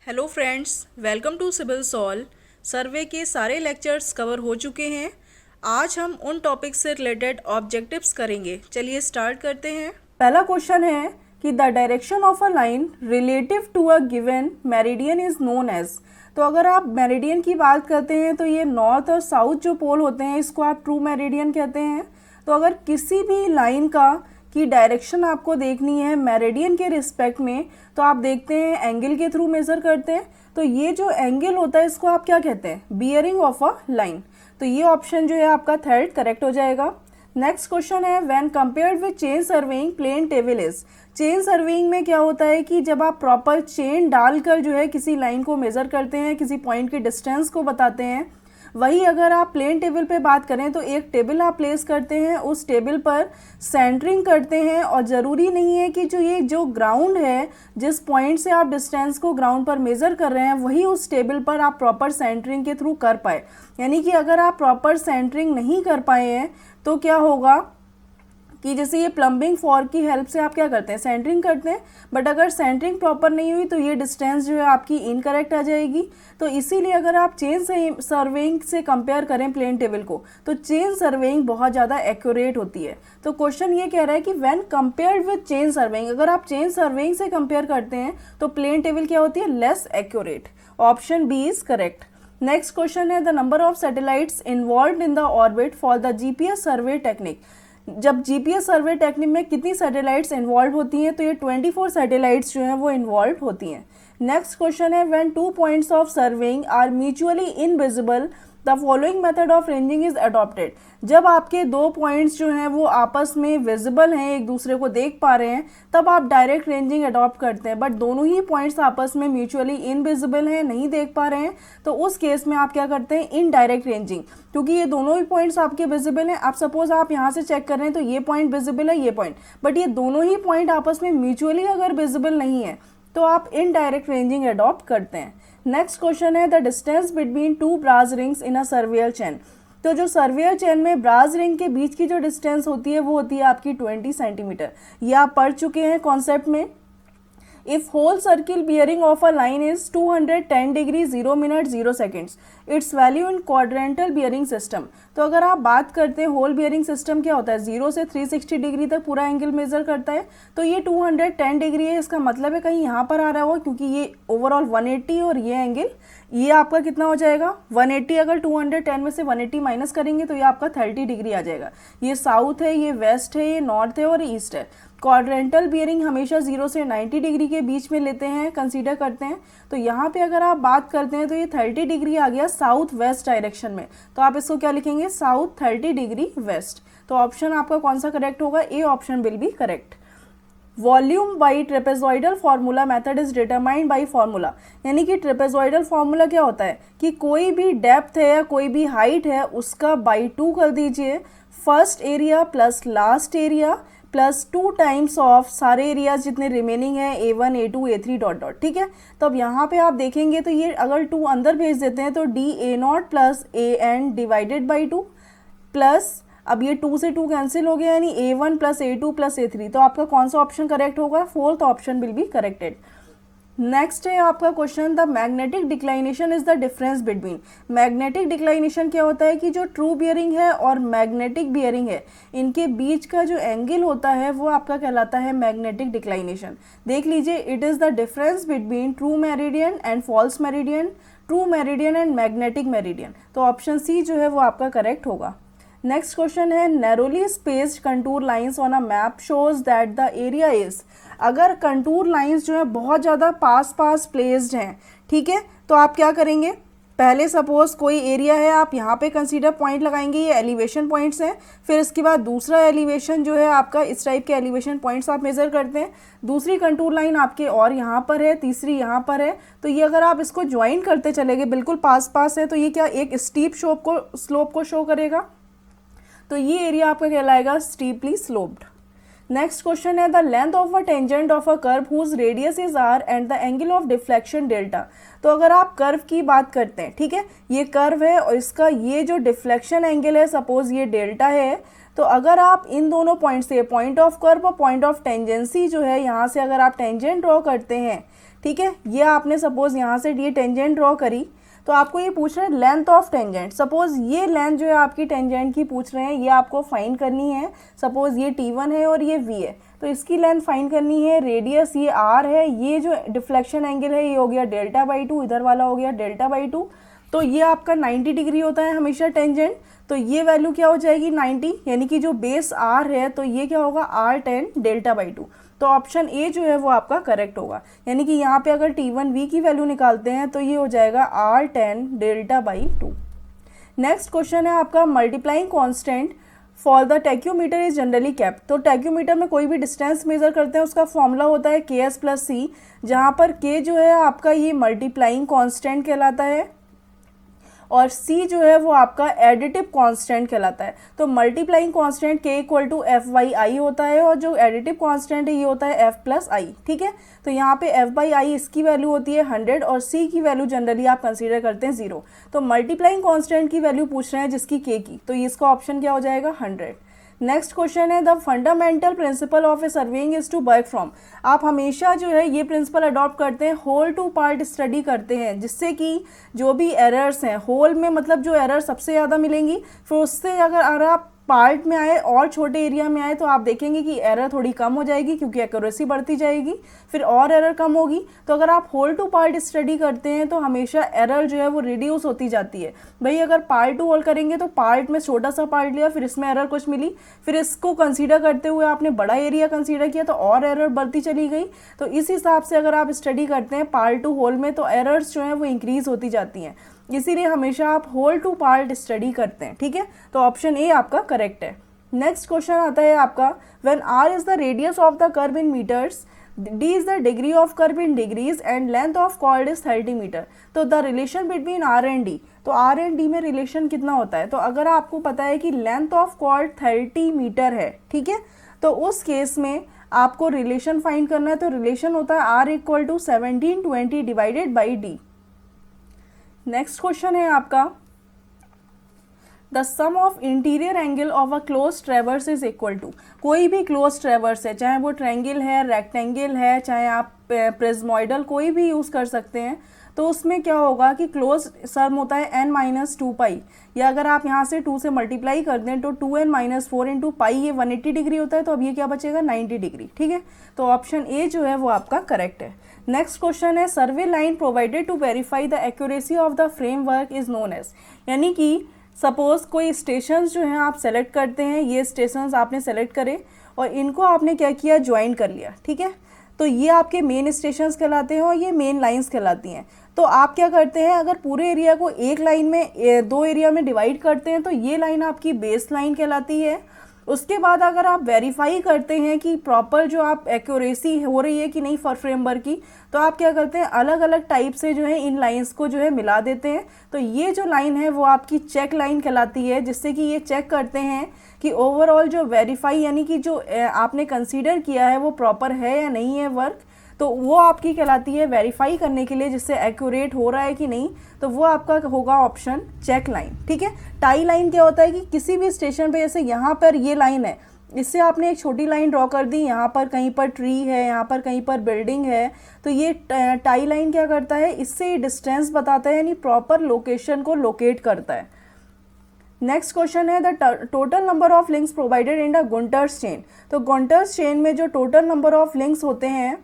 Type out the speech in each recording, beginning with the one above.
Hello friends, welcome to civil solve. Survey के सारे lectures cover हो चुके हैं। आज हम उन टॉपिक से रिलेटेड ऑब्जेक्टिव्स करेंगे। चलिए स्टार्ट करते हैं। पहला क्वेश्चन है कि the direction of a line relative to a given meridian is known as. तो अगर आप मेरिडियन की बात करते हैं तो ये नॉर्थ और साउथ जो पोल होते हैं इसको आप ट्रू मेरिडियन कहते हैं। तो अगर किसी भी लाइन की डायरेक्शन आपको देखनी है मेरिडियन के रिस्पेक्ट में तो आप देखते हैं एंगल के थ्रू मेज़र करते हैं। तो ये जो एंगल होता है इसको आप क्या कहते हैं? Bearing of a line. तो ये ऑप्शन जो है आपका थर्ड करेक्ट हो जाएगा। नेक्स्ट क्वेश्चन है when compared with chain surveying plane table is. Chain surveying में क्या होता है कि जब आप प्रॉपर चेन डालकर जो है किसी लाइन को मेज़र करते हैं, किसी पॉइंट के डिस्टेंस को बताते हैं, वही अगर आप प्लेन टेबल पे बात करें तो एक टेबल आप प्लेस करते हैं, उस टेबल पर सेंटरिंग करते हैं और ज़रूरी नहीं है कि जो ग्राउंड है, जिस पॉइंट से आप डिस्टेंस को ग्राउंड पर मेज़र कर रहे हैं वही उस टेबल पर आप प्रॉपर सेंटरिंग के थ्रू कर पाए। यानी कि अगर आप प्रॉपर सेंटरिंग नहीं कर पाए हैं तो क्या होगा कि जैसे ये प्लम्बिंग फॉर्क की हेल्प से आप क्या करते हैं? सेंटरिंग करते हैं, बट अगर सेंटरिंग प्रॉपर नहीं हुई तो ये डिस्टेंस जो है आपकी इनकरेक्ट आ जाएगी। तो इसीलिए अगर आप चेन सर्वेइंग से कंपेयर करें प्लेन टेबल को तो चेन सर्वेइंग बहुत ज़्यादा एक्यूरेट होती है। तो क्वेश्चन ये कह रहा है कि when compared with chain surveying, अगर आप चेन सर्वेइंग से कंपेयर करते हैं तो प्लेन टेबल क्या होती है? Less accurate. Option B is correct. Next question है the number of satellites involve in the orbit for the GPS survey technique. जब जीपीएस सर्वे टेक्निक में कितनी सैटेलाइट्स इन्वॉल्व होती हैं? तो ये 24 सैटेलाइट्स जो हैं वो इन्वॉल्व होती हैं। नेक्स्ट क्वेश्चन है when two points of surveying are mutually invisible the following method of ranging is adopted. जब आपके दो पॉइंट्स जो हैं वो आपस में विजिबल हैं, एक दूसरे को देख पा रहे हैं, तब आप डायरेक्ट रेंजिंग अडॉप्ट करते हैं। बट दोनों ही पॉइंट्स आपस में म्यूचुअली इनविजिबल हैं, नहीं देख पा रहे हैं, तो उस केस में आप क्या करते हैं? Indirect ranging. क्योंकि ये दोनों ही पॉइंट्स आपके विजिबल हैं। आप सपोज आप यहाँ से चेक कर रहे हैं तो ये पॉइंट विजिबल है, ये पॉइंट, बट ये दोनों ही पॉइंट आपस में म्यूचुअली अगर विजिबल नहीं है तो आप इनडायरेक्ट रेंजिंग अडॉप्ट करते हैं। नेक्स्ट क्वेश्चन है the distance between two brass rings in a surveyor chain. तो जो सर्वेयर चेन में ब्रास रिंग के बीच की जो डिस्टेंस होती है वो होती है आपकी 20 सेंटीमीटर। ये आप पढ़ चुके हैं कॉन्सेप्ट में। If whole circle bearing of a line is 210 degree 0 minute 0 seconds, its value in quadrantal bearing system। तो अगर आप बात करते हैं होल बियरिंग सिस्टम क्या होता है? 0 से 360 डिग्री तक पूरा एंगल मेजर करता है। तो ये 210 डिग्री है, इसका मतलब है कहीं यहाँ पर आ रहा होगा क्योंकि ये ओवरऑल 180 और ये एंगल ये आपका कितना हो जाएगा? 180। अगर 210 में से 180 माइनस करेंगे तो ये आपका 30 डिग्री आ जाएगा। ये साउथ है, ये वेस्ट है, ये नॉर्थ है और ईस्ट है। क्वाड्रेंटल बियरिंग हमेशा 0 से 90 डिग्री के बीच में लेते हैं, कंसीडर करते हैं। तो यहाँ पे अगर आप बात करते हैं तो ये 30 डिग्री आ गया साउथ वेस्ट डायरेक्शन में, तो आप इसको क्या लिखेंगे? South 30 degree west. तो ऑप्शन आपका कौन सा करेक्ट होगा? A option will B correct. Volume by trapezoidal formula method is determined by formula. यानी कि ट्रेपेजॉइडल फार्मूला क्या होता है कि कोई भी डेप्थ है या कोई भी हाइट है उसका बाई 2 कर दीजिए, first area plus last area plus 2 times of सारे एरियाज जितने रिमेनिंग है A1 A2 A3 dot dot. ठीक है, तो अब यहाँ पे आप देखेंगे तो ये अगर 2 अंदर भेज देते हैं तो DA0 plus AN divided by 2 plus अब ये 2 से 2 कैंसिल हो गया यानी A1 plus A2 plus A3। तो आपका कौन सा ऑप्शन करेक्ट होगा? Fourth option will be corrected. Next है आपका question the magnetic declination is the difference between. Magnetic declination क्या होता है कि जो ट्रू बियरिंग है और मैग्नेटिक बियरिंग है इनके बीच का जो एंगल होता है वो आपका कहलाता है मैग्नेटिक डिक्लाइनेशन। देख लीजिए, it is the difference between true meridian and false meridian, true meridian and magnetic meridian. तो ऑप्शन सी जो है वो आपका करेक्ट होगा। नेक्स्ट क्वेश्चन है narrowly spaced contour lines on a map shows that the area is. अगर contour lines जो है बहुत ज़्यादा पास पास प्लेस्ड हैं, ठीक है, तो आप क्या करेंगे? पहले सपोज कोई एरिया है, आप यहाँ पे कंसीडर पॉइंट लगाएंगे, ये एलिवेशन पॉइंट्स हैं। फिर इसके बाद दूसरा एलिवेशन जो है आपका इस टाइप के एलिवेशन पॉइंट्स आप मेज़र करते हैं। दूसरी कंटूर लाइन आपके और यहाँ पर है, तीसरी यहाँ पर है। तो ये अगर आप इसको ज्वाइन करते चलेंगे, बिल्कुल पास पास है, तो ये क्या एक स्टीप स्लोप को शो करेगा। तो ये एरिया आपका कहलाएगा स्टीपली स्लोप्ड। नेक्स्ट क्वेश्चन है the length of a tangent of a curve whose radius is R and the angle of deflection delta. तो अगर आप कर्व की बात करते हैं, ठीक है, ये कर्व है और इसका ये जो डिफ्लेक्शन एंगल है सपोज ये डेल्टा है, तो अगर आप इन दोनों पॉइंट से पॉइंट ऑफ कर्व और पॉइंट ऑफ टेंजेंसी जो है यहाँ से अगर आप टेंजेंट ड्रॉ करते हैं, ठीक है। ये आपने सपोज यहाँ से ये टेंजेंट ड्रॉ करी, तो आपको ये पूछ रहे हैं लेंथ ऑफ टेंजेंट। सपोज ये लेंथ जो है आपकी टेंजेंट की पूछ रहे हैं, ये आपको फाइंड करनी है। सपोज ये T1 है और ये V है, तो इसकी लेंथ फाइंड करनी है। रेडियस ये R है, ये जो डिफ्लेक्शन एंगल है ये हो गया δ/2, इधर वाला हो गया δ/2। तो ये आपका 90 डिग्री होता है हमेशा टेंजेंट, तो ये वैल्यू क्या हो जाएगी 90, यानी कि जो बेस R है तो ये क्या होगा R10 δ/2। तो ऑप्शन ए जो है वो आपका करेक्ट होगा, यानी कि यहाँ पे अगर T1V की वैल्यू निकालते हैं तो ये हो जाएगा R10 δ/2। नेक्स्ट क्वेश्चन है आपका multiplying constant for the tacheometer is generally kept. तो टैक्योमीटर में कोई भी डिस्टेंस मेजर करते हैं उसका फॉर्मूला होता है KS+C, जहाँ पर K जो है आपका ये मल्टीप्लाइंग कांस्टेंट कहलाता है और C जो है वो आपका एडिटिव कांस्टेंट कहलाता है। तो मल्टीप्लाइंग कांस्टेंट K = F/I होता है और जो एडिटिव कांस्टेंट है ये होता है F+I, ठीक है। तो यहाँ पे F/I इसकी वैल्यू होती है 100 और C की वैल्यू जनरली आप कंसीडर करते हैं 0। तो मल्टीप्लाइंग कांस्टेंट की वैल्यू पूछ रहे हैं जिसकी K की, तो इसका ऑप्शन क्या हो जाएगा 100। नेक्स्ट क्वेश्चन है the fundamental principle of a surveying is to work from. आप हमेशा जो है ये प्रिंसिपल अडॉप्ट करते हैं, होल टू पार्ट स्टडी करते हैं, जिससे कि जो भी एरर्स हैं होल में, मतलब जो एरर सबसे ज़्यादा मिलेंगी, फिर उससे अगर आप पार्ट में आए और छोटे एरिया में आए तो आप देखेंगे कि एरर थोड़ी कम हो जाएगी क्योंकि एक्यूरेसी बढ़ती जाएगी, फिर और एरर कम होगी। तो अगर आप होल टू पार्ट स्टडी करते हैं तो हमेशा एरर जो है वो रिड्यूस होती जाती है। भाई अगर पार्ट टू होल करेंगे तो पार्ट में छोटा सा पार्ट लिया, फिर इसमें एरर कुछ मिली, फिर इसको कंसीडर करते हुए आपने बड़ा एरिया कंसीडर किया तो और एरर बढ़ती चली गई। तो इस हिसाब से अगर आप स्टडी करते हैं पार्ट टू होल में तो एरर्स जो हैं वो इंक्रीज होती जाती हैं, इसीलिए हमेशा आप होल टू पार्ट स्टडी करते हैं, ठीक है। तो ऑप्शन ए आपका करेक्ट है। नेक्स्ट क्वेश्चन आता है आपका when R is the radius of the curve in metres, D is the degree of curve in degrees and length of chord is 30 metre. तो the relation between R and D, तो R and D में relation कितना होता है। तो अगर आपको पता है कि लेंथ ऑफ कॉर्ड 30 मीटर है, ठीक है, तो उस केस में आपको रिलेशन फाइंड करना है। तो रिलेशन होता है R = 1720 divided by D. Next question है आपका the sum of interior angle of a close traverse is equal to. कोई भी क्लोज ट्रेवर्स है, चाहे वो ट्रायंगल है, रेक्टेंगल है, चाहे आप प्रिज्मोइडल कोई भी यूज़ कर सकते हैं, तो उसमें क्या होगा कि क्लोज सम होता है n-2π, या अगर आप यहाँ से 2 से मल्टीप्लाई कर दें तो 2n-4 × π, ये 180 डिग्री होता है, तो अब ये क्या बचेगा 90 डिग्री, ठीक है। तो ऑप्शन ए जो है वो आपका करेक्ट है। नेक्स्ट क्वेश्चन है survey line provided to verify the accuracy of the framework is known as. यानी कि सपोज कोई स्टेशन जो हैं आप सेलेक्ट करते हैं, ये स्टेशन आपने सेलेक्ट करे और इनको आपने क्या किया ज्वाइन कर लिया, ठीक है। तो ये आपके मेन स्टेशंस कहलाते हैं और ये मेन लाइंस कहलाती हैं। तो आप क्या करते हैं, अगर पूरे एरिया को एक लाइन में 2 एरिया में डिवाइड करते हैं तो ये लाइन आपकी बेस लाइन कहलाती है। उसके बाद अगर आप वेरीफाई करते हैं कि प्रॉपर जो आप एक्यूरेसी हो रही है कि नहीं फॉर फ्रेमवर्क की, तो आप क्या करते हैं अलग अलग टाइप से जो है इन लाइंस को जो है मिला देते हैं। तो ये जो लाइन है वो आपकी चेक लाइन कहलाती है, जिससे कि ये चेक करते हैं कि ओवरऑल जो वेरीफाई यानी कि जो आपने कंसीडर किया है वो प्रॉपर है या नहीं है वर्क, तो वो आपकी कहलाती है वेरीफाई करने के लिए, जिससे एक्यूरेट हो रहा है कि नहीं, तो वो आपका होगा ऑप्शन चेक लाइन, ठीक है। टाई लाइन क्या होता है कि किसी भी स्टेशन पे, जैसे यहाँ पर ये लाइन है, इससे आपने एक छोटी लाइन ड्रॉ कर दी, यहाँ पर कहीं पर ट्री है, यहाँ पर कहीं पर बिल्डिंग है, तो ये टाई लाइन क्या करता है, इससे डिस्टेंस बताता है, यानी प्रॉपर लोकेशन को लोकेट करता है। नेक्स्ट क्वेश्चन है the total number of links provided in the Gunter's chain. तो गुंटर्स चेन में जो टोटल नंबर ऑफ लिंक्स होते हैं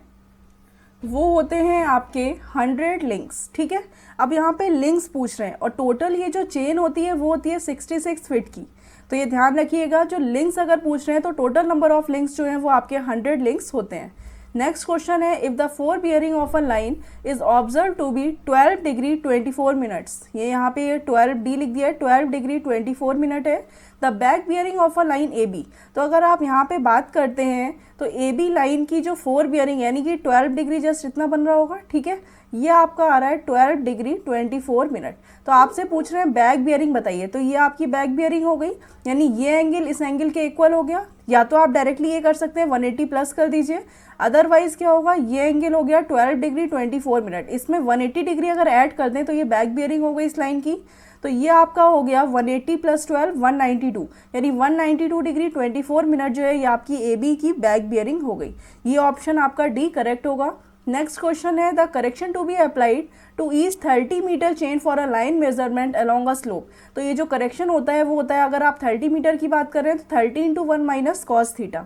वो होते हैं आपके 100 लिंक्स, ठीक है। अब यहाँ पे लिंक्स पूछ रहे हैं और टोटल ये जो चेन होती है वो होती है 66 फीट की। तो ये ध्यान रखिएगा, जो लिंक्स अगर पूछ रहे हैं तो टोटल नंबर ऑफ लिंक्स जो हैं वो आपके 100 लिंक्स होते हैं। नेक्स्ट क्वेश्चन है if the fore bearing of a line is observe to be 12 degree 24 minutes. ये यहाँ पे 12D लिख दिया है, 12 डिग्री 24 मिनट है। The back bearing of a line AB। तो अगर आप यहाँ पे बात करते हैं तो AB लाइन की जो फोर बियरिंग यानी कि 12 डिग्री जस्ट इतना बन रहा होगा, ठीक है, ये आपका आ रहा है 12 डिग्री 24 मिनट। तो आपसे पूछ रहे हैं बैक बियरिंग बताइए, तो ये आपकी बैक बियरिंग हो गई, यानी ये एंगल इस एंगल के इक्वल हो गया। या तो आप डायरेक्टली ये कर सकते हैं 180 प्लस कर दीजिए, अदरवाइज क्या होगा, ये एंगल हो गया 12 डिग्री 24 मिनट, इसमें 180 डिग्री अगर ऐड कर दें तो ये बैक बियरिंग हो गई इस लाइन की। तो ये आपका हो गया 180 + 12 192, यानी 192 डिग्री 24 मिनट जो है ये आपकी AB की बैक बियरिंग हो गई। ये ऑप्शन आपका डी करेक्ट होगा। नेक्स्ट क्वेश्चन है the correction to be applied to each 30 metre chain for a line measurement along a slope. तो ये जो करेक्शन होता है वो होता है, अगर आप 30 मीटर की बात कर रहे हैं तो 30 × 1 minus cos theta.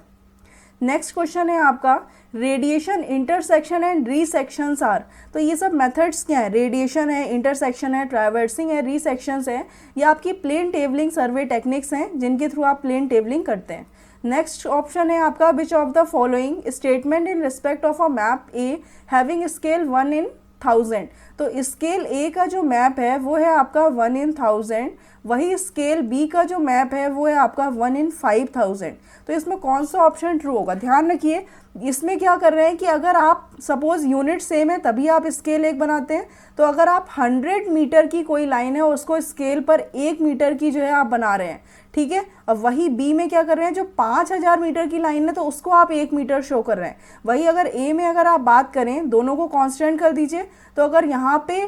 Next question है आपका रेडिएशन, इंटरसेक्शन एंड रीसेक्शंस आर। तो ये सब मेथड्स क्या है, रेडिएशन है, इंटरसेक्शन है, ट्रैवर्सिंग है, रीसेक्शंस है, ये आपकी प्लेन टेबलिंग सर्वे टेक्निक्स हैं जिनके थ्रू आप प्लेन टेबलिंग करते हैं। नेक्स्ट ऑप्शन है आपका विच of the following statement in respect of a map A having scale 1/1000। तो स्केल ए का जो मैप है वो है आपका 1/1000, वही स्केल बी का जो मैप है वो है आपका 1/5000। तो इसमें कौन सा ऑप्शन ट्रू होगा, ध्यान रखिए इसमें क्या कर रहे हैं कि अगर आप सपोज यूनिट सेम है तभी आप स्केल 1 बनाते हैं। तो अगर आप 100 मीटर की कोई लाइन है उसको स्केल पर 1 मीटर की जो है आप बना रहे हैं, ठीक है। अब वही बी में क्या कर रहे हैं, जो 5000 मीटर की लाइन है तो उसको आप 1 मीटर शो कर रहे हैं। वही अगर ए में अगर आप बात करें, दोनों को कांस्टेंट कर दीजिए, तो अगर यहाँ पे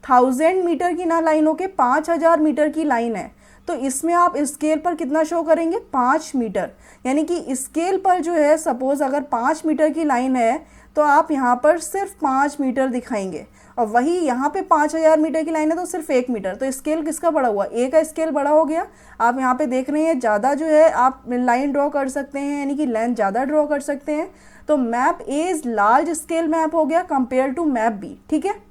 1000 मीटर की ना लाइन हो के 5000 मीटर की लाइन है तो इसमें आप स्केल पर कितना शो करेंगे, 5 मीटर। यानी कि स्केल पर जो है सपोज अगर 5 मीटर की लाइन है तो आप यहाँ पर सिर्फ 5 मीटर दिखाएंगे, और वही यहाँ पे 5000 मीटर की लाइन है तो सिर्फ 1 मीटर। तो स्केल किसका बड़ा हुआ, ए का स्केल बड़ा हो गया। आप यहाँ पे देख रहे हैं ज़्यादा जो है आप लाइन ड्रॉ कर सकते हैं, यानी कि लेंथ ज़्यादा ड्रॉ कर सकते हैं। तो map A is large scale map हो गया कंपेयर टू मैप बी, ठीक है।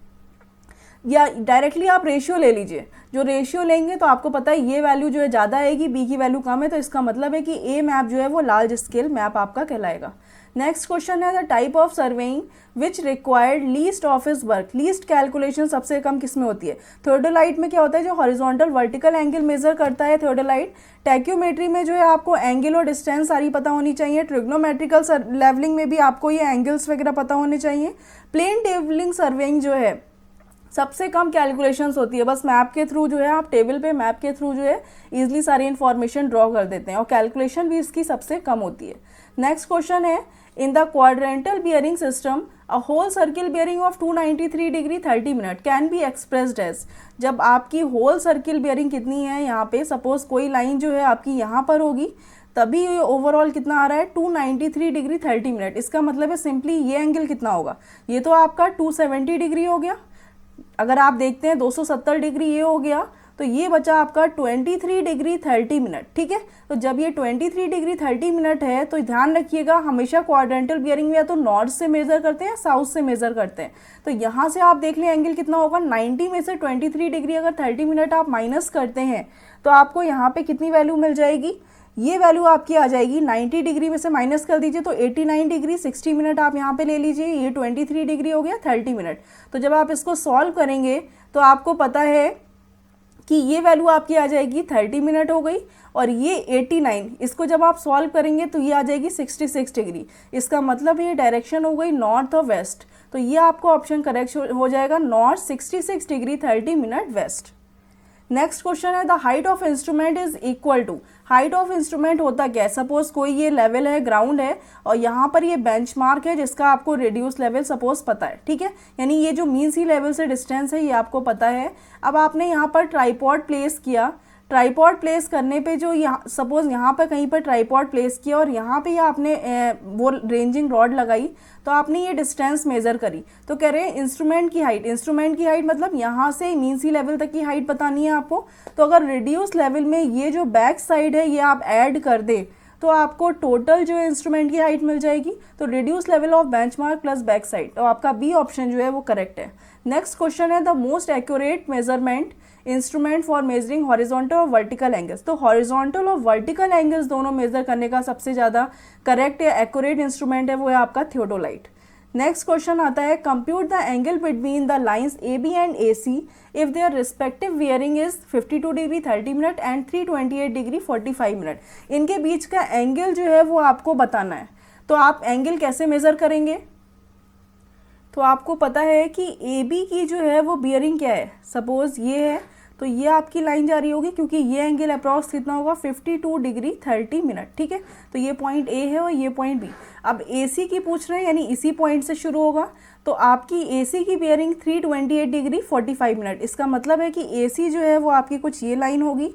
या डायरेक्टली आप रेशियो ले लीजिए, जो रेशियो लेंगे तो आपको पता है ये वैल्यू जो है ज़्यादा आएगी, बी की वैल्यू कम है, तो इसका मतलब है कि ए मैप जो है वो लार्ज स्केल मैप आपका कहलाएगा। नेक्स्ट क्वेश्चन है the type of surveying which required least office work. Least calculation सबसे कम किस में होती है, थियोडोलाइट में क्या होता है, जो हॉरिजॉन्टल वर्टिकल एंगल मेजर करता है थियोडोलाइट। टैक्योमेट्री में जो है आपको एंगल और डिस्टेंस सारी पता होनी चाहिए। ट्रिग्नोमेट्रिकल लेवलिंग में भी आपको ये एंगल्स वगैरह पता होने चाहिए। प्लेन टेबलिंग सर्वेइंग जो है सबसे कम कैलकुलेशंस होती है, बस मैप के थ्रू जो है आप टेबल पे मैप के थ्रू जो है इजीली सारी इन्फॉर्मेशन ड्रॉ कर देते हैं, और कैलकुलेशन भी इसकी सबसे कम होती है। नेक्स्ट क्वेश्चन है in the quadrantal bearing system a whole circle bearing of 293 degree 30 minute can be expressed as. जब आपकी होल सर्किल बियरिंग कितनी है, यहाँ पे सपोज कोई लाइन जो है आपकी यहाँ पर होगी तभी ये ओवरऑल कितना आ रहा है 293 डिग्री 30 मिनट। इसका मतलब है सिंपली ये एंगल कितना होगा, ये तो आपका 270 डिग्री हो गया। अगर आप देखते हैं 270 डिग्री ये हो गया, तो ये बचा आपका 23 डिग्री 30 मिनट, ठीक है। तो जब ये 23 डिग्री 30 मिनट है तो ध्यान रखिएगा हमेशा क्वाड्रेंटल बियरिंग में या तो नॉर्थ से मेजर करते हैं या साउथ से मेजर करते हैं। तो यहाँ से आप देख लें एंगल कितना होगा, 90 में से 23 डिग्री अगर 30 मिनट आप माइनस करते हैं तो आपको यहाँ पे कितनी वैल्यू मिल जाएगी, ये वैल्यू आपकी आ जाएगी 90 डिग्री में से माइनस कर दीजिए तो 89 डिग्री 60 मिनट आप यहाँ पे ले लीजिए, ये 23 डिग्री हो गया 30 मिनट। तो जब आप इसको सॉल्व करेंगे तो आपको पता है कि ये वैल्यू आपकी आ जाएगी 30 मिनट हो गई, और ये 89, इसको जब आप सॉल्व करेंगे तो ये आ जाएगी 66 डिग्री। इसका मतलब ये डायरेक्शन हो गई नॉर्थ और वेस्ट, तो ये आपको ऑप्शन करेक्ट हो जाएगा north 66 degree 30 minute west. Next question है the height of instrument is equal to. Height of instrument होता क्या है, सपोज कोई ये लेवल है, ग्राउंड है, और यहाँ पर ये बेंचमार्क है जिसका आपको रिड्यूस लेवल सपोज पता है, ठीक है। यानी ये जो मीन सी लेवल से डिस्टेंस है ये आपको पता है। अब आपने यहाँ पर ट्राईपॉड प्लेस किया, ट्राईपॉड प्लेस करने पे जो यहाँ सपोज यहाँ पर कहीं पर ट्राईपॉड प्लेस किया और यहाँ पे आपने वो रेंजिंग रॉड लगाई, तो आपने ये डिस्टेंस मेज़र करी। तो कह रहे हैं इंस्ट्रूमेंट की हाइट मतलब यहाँ से मीन सी लेवल तक की हाइट बतानी है आपको। तो अगर रिड्यूस लेवल में ये जो बैक साइड है ये आप ऐड कर दें तो आपको टोटल जो है इंस्ट्रूमेंट की हाइट मिल जाएगी। तो reduce level of benchmark plus back side, तो आपका बी ऑप्शन जो है वो करेक्ट है। नेक्स्ट क्वेश्चन है the most accurate measurement instrument for measuring horizontal और वर्टिकल एंगल्स। तो हॉरिजॉन्टल और वर्टिकल एंगल्स दोनों मेजर करने का सबसे ज़्यादा करेक्ट या एक्यूरेट इंस्ट्रूमेंट है वो है आपका थियोडोलाइट। नेक्स्ट क्वेश्चन आता है compute the angle between the lines A B and A C if their respective bearing is 52 degree 30 minute and 328 degree 45 minute. इनके बीच का एंगल जो है वो आपको बताना है। तो आप एंगल कैसे मेज़र करेंगे, तो आपको पता है कि ए बी की जो है वो बियरिंग क्या है, सपोज ये है तो ये आपकी लाइन जा रही होगी क्योंकि ये एंगल अप्रॉक्स कितना होगा 52 डिग्री 30 मिनट, ठीक है। तो ये पॉइंट ए है और ये पॉइंट बी। अब ए सी की पूछ रहे हैं यानी इसी पॉइंट से शुरू होगा, तो आपकी ए सी की बियरिंग 328 डिग्री 45 मिनट। इसका मतलब है कि ए सी जो है वो आपकी कुछ ये लाइन होगी।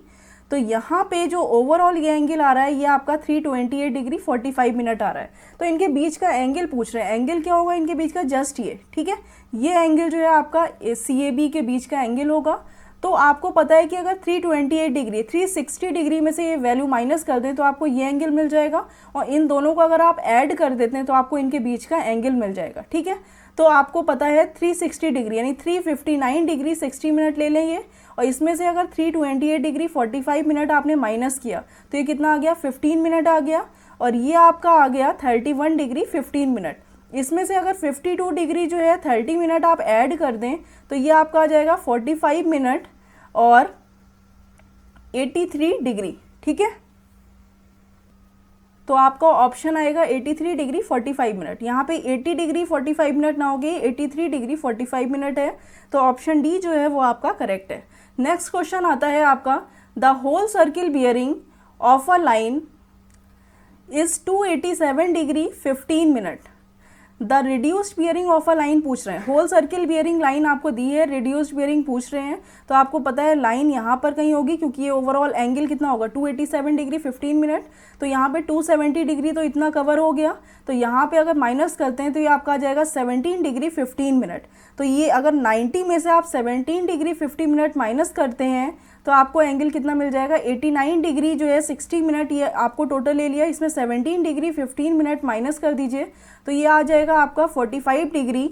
तो यहाँ पे जो ओवरऑल ये एंगल आ रहा है ये आपका 328 डिग्री 45 मिनट आ रहा है। तो इनके बीच का एंगल पूछ रहे हैं, एंगल क्या होगा इनके बीच का, जस्ट ये, ठीक है, ये एंगल जो है आपका CAB के बीच का एंगल होगा। तो आपको पता है कि अगर 328 डिग्री 360 डिग्री में से ये वैल्यू माइनस कर दें तो आपको ये एंगल मिल जाएगा, और इन दोनों को अगर आप ऐड कर देते हैं तो आपको इनके बीच का एंगल मिल जाएगा, ठीक है। तो आपको पता है 360 डिग्री यानी 359 डिग्री 60 मिनट ले लें ये, और इसमें से अगर 328 डिग्री 45 मिनट आपने माइनस किया तो ये कितना आ गया, 15 मिनट आ गया, और ये आपका आ गया 31 डिग्री 15 मिनट। इसमें से अगर 52 डिग्री जो है 30 मिनट आप ऐड कर दें तो ये आपका आ जाएगा 45 मिनट और 83 डिग्री, ठीक है। तो आपका ऑप्शन आएगा 83 डिग्री 45 मिनट। यहाँ पे 80 डिग्री 45 मिनट ना हो गई, 83 डिग्री 45 मिनट है, तो ऑप्शन डी जो है वो आपका करेक्ट है। नेक्स्ट क्वेश्चन आता है आपका, the whole circle bearing of a line is 287 degree 15 minute. The reduced bearing of a line पूछ रहे हैं, होल सर्किल बियरिंग लाइन आपको दी है, रिड्यूस्ड बियरिंग पूछ रहे हैं, तो आपको पता है लाइन यहाँ पर कहीं होगी क्योंकि ये ओवरऑल एंगल कितना होगा 287 डिग्री 15 मिनट, तो यहाँ पे 270 डिग्री तो इतना कवर हो गया, तो यहाँ पे अगर माइनस करते हैं तो ये आपका आ जाएगा 17 डिग्री 15 मिनट। तो ये अगर 90 में से आप 17 डिग्री 50 मिनट माइनस करते हैं तो आपको एंगल कितना मिल जाएगा, 89 डिग्री जो है 60 मिनट, ये आपको टोटल ले लिया, इसमें 17 डिग्री 15 मिनट माइनस कर दीजिए तो ये आ जाएगा आपका 45 डिग्री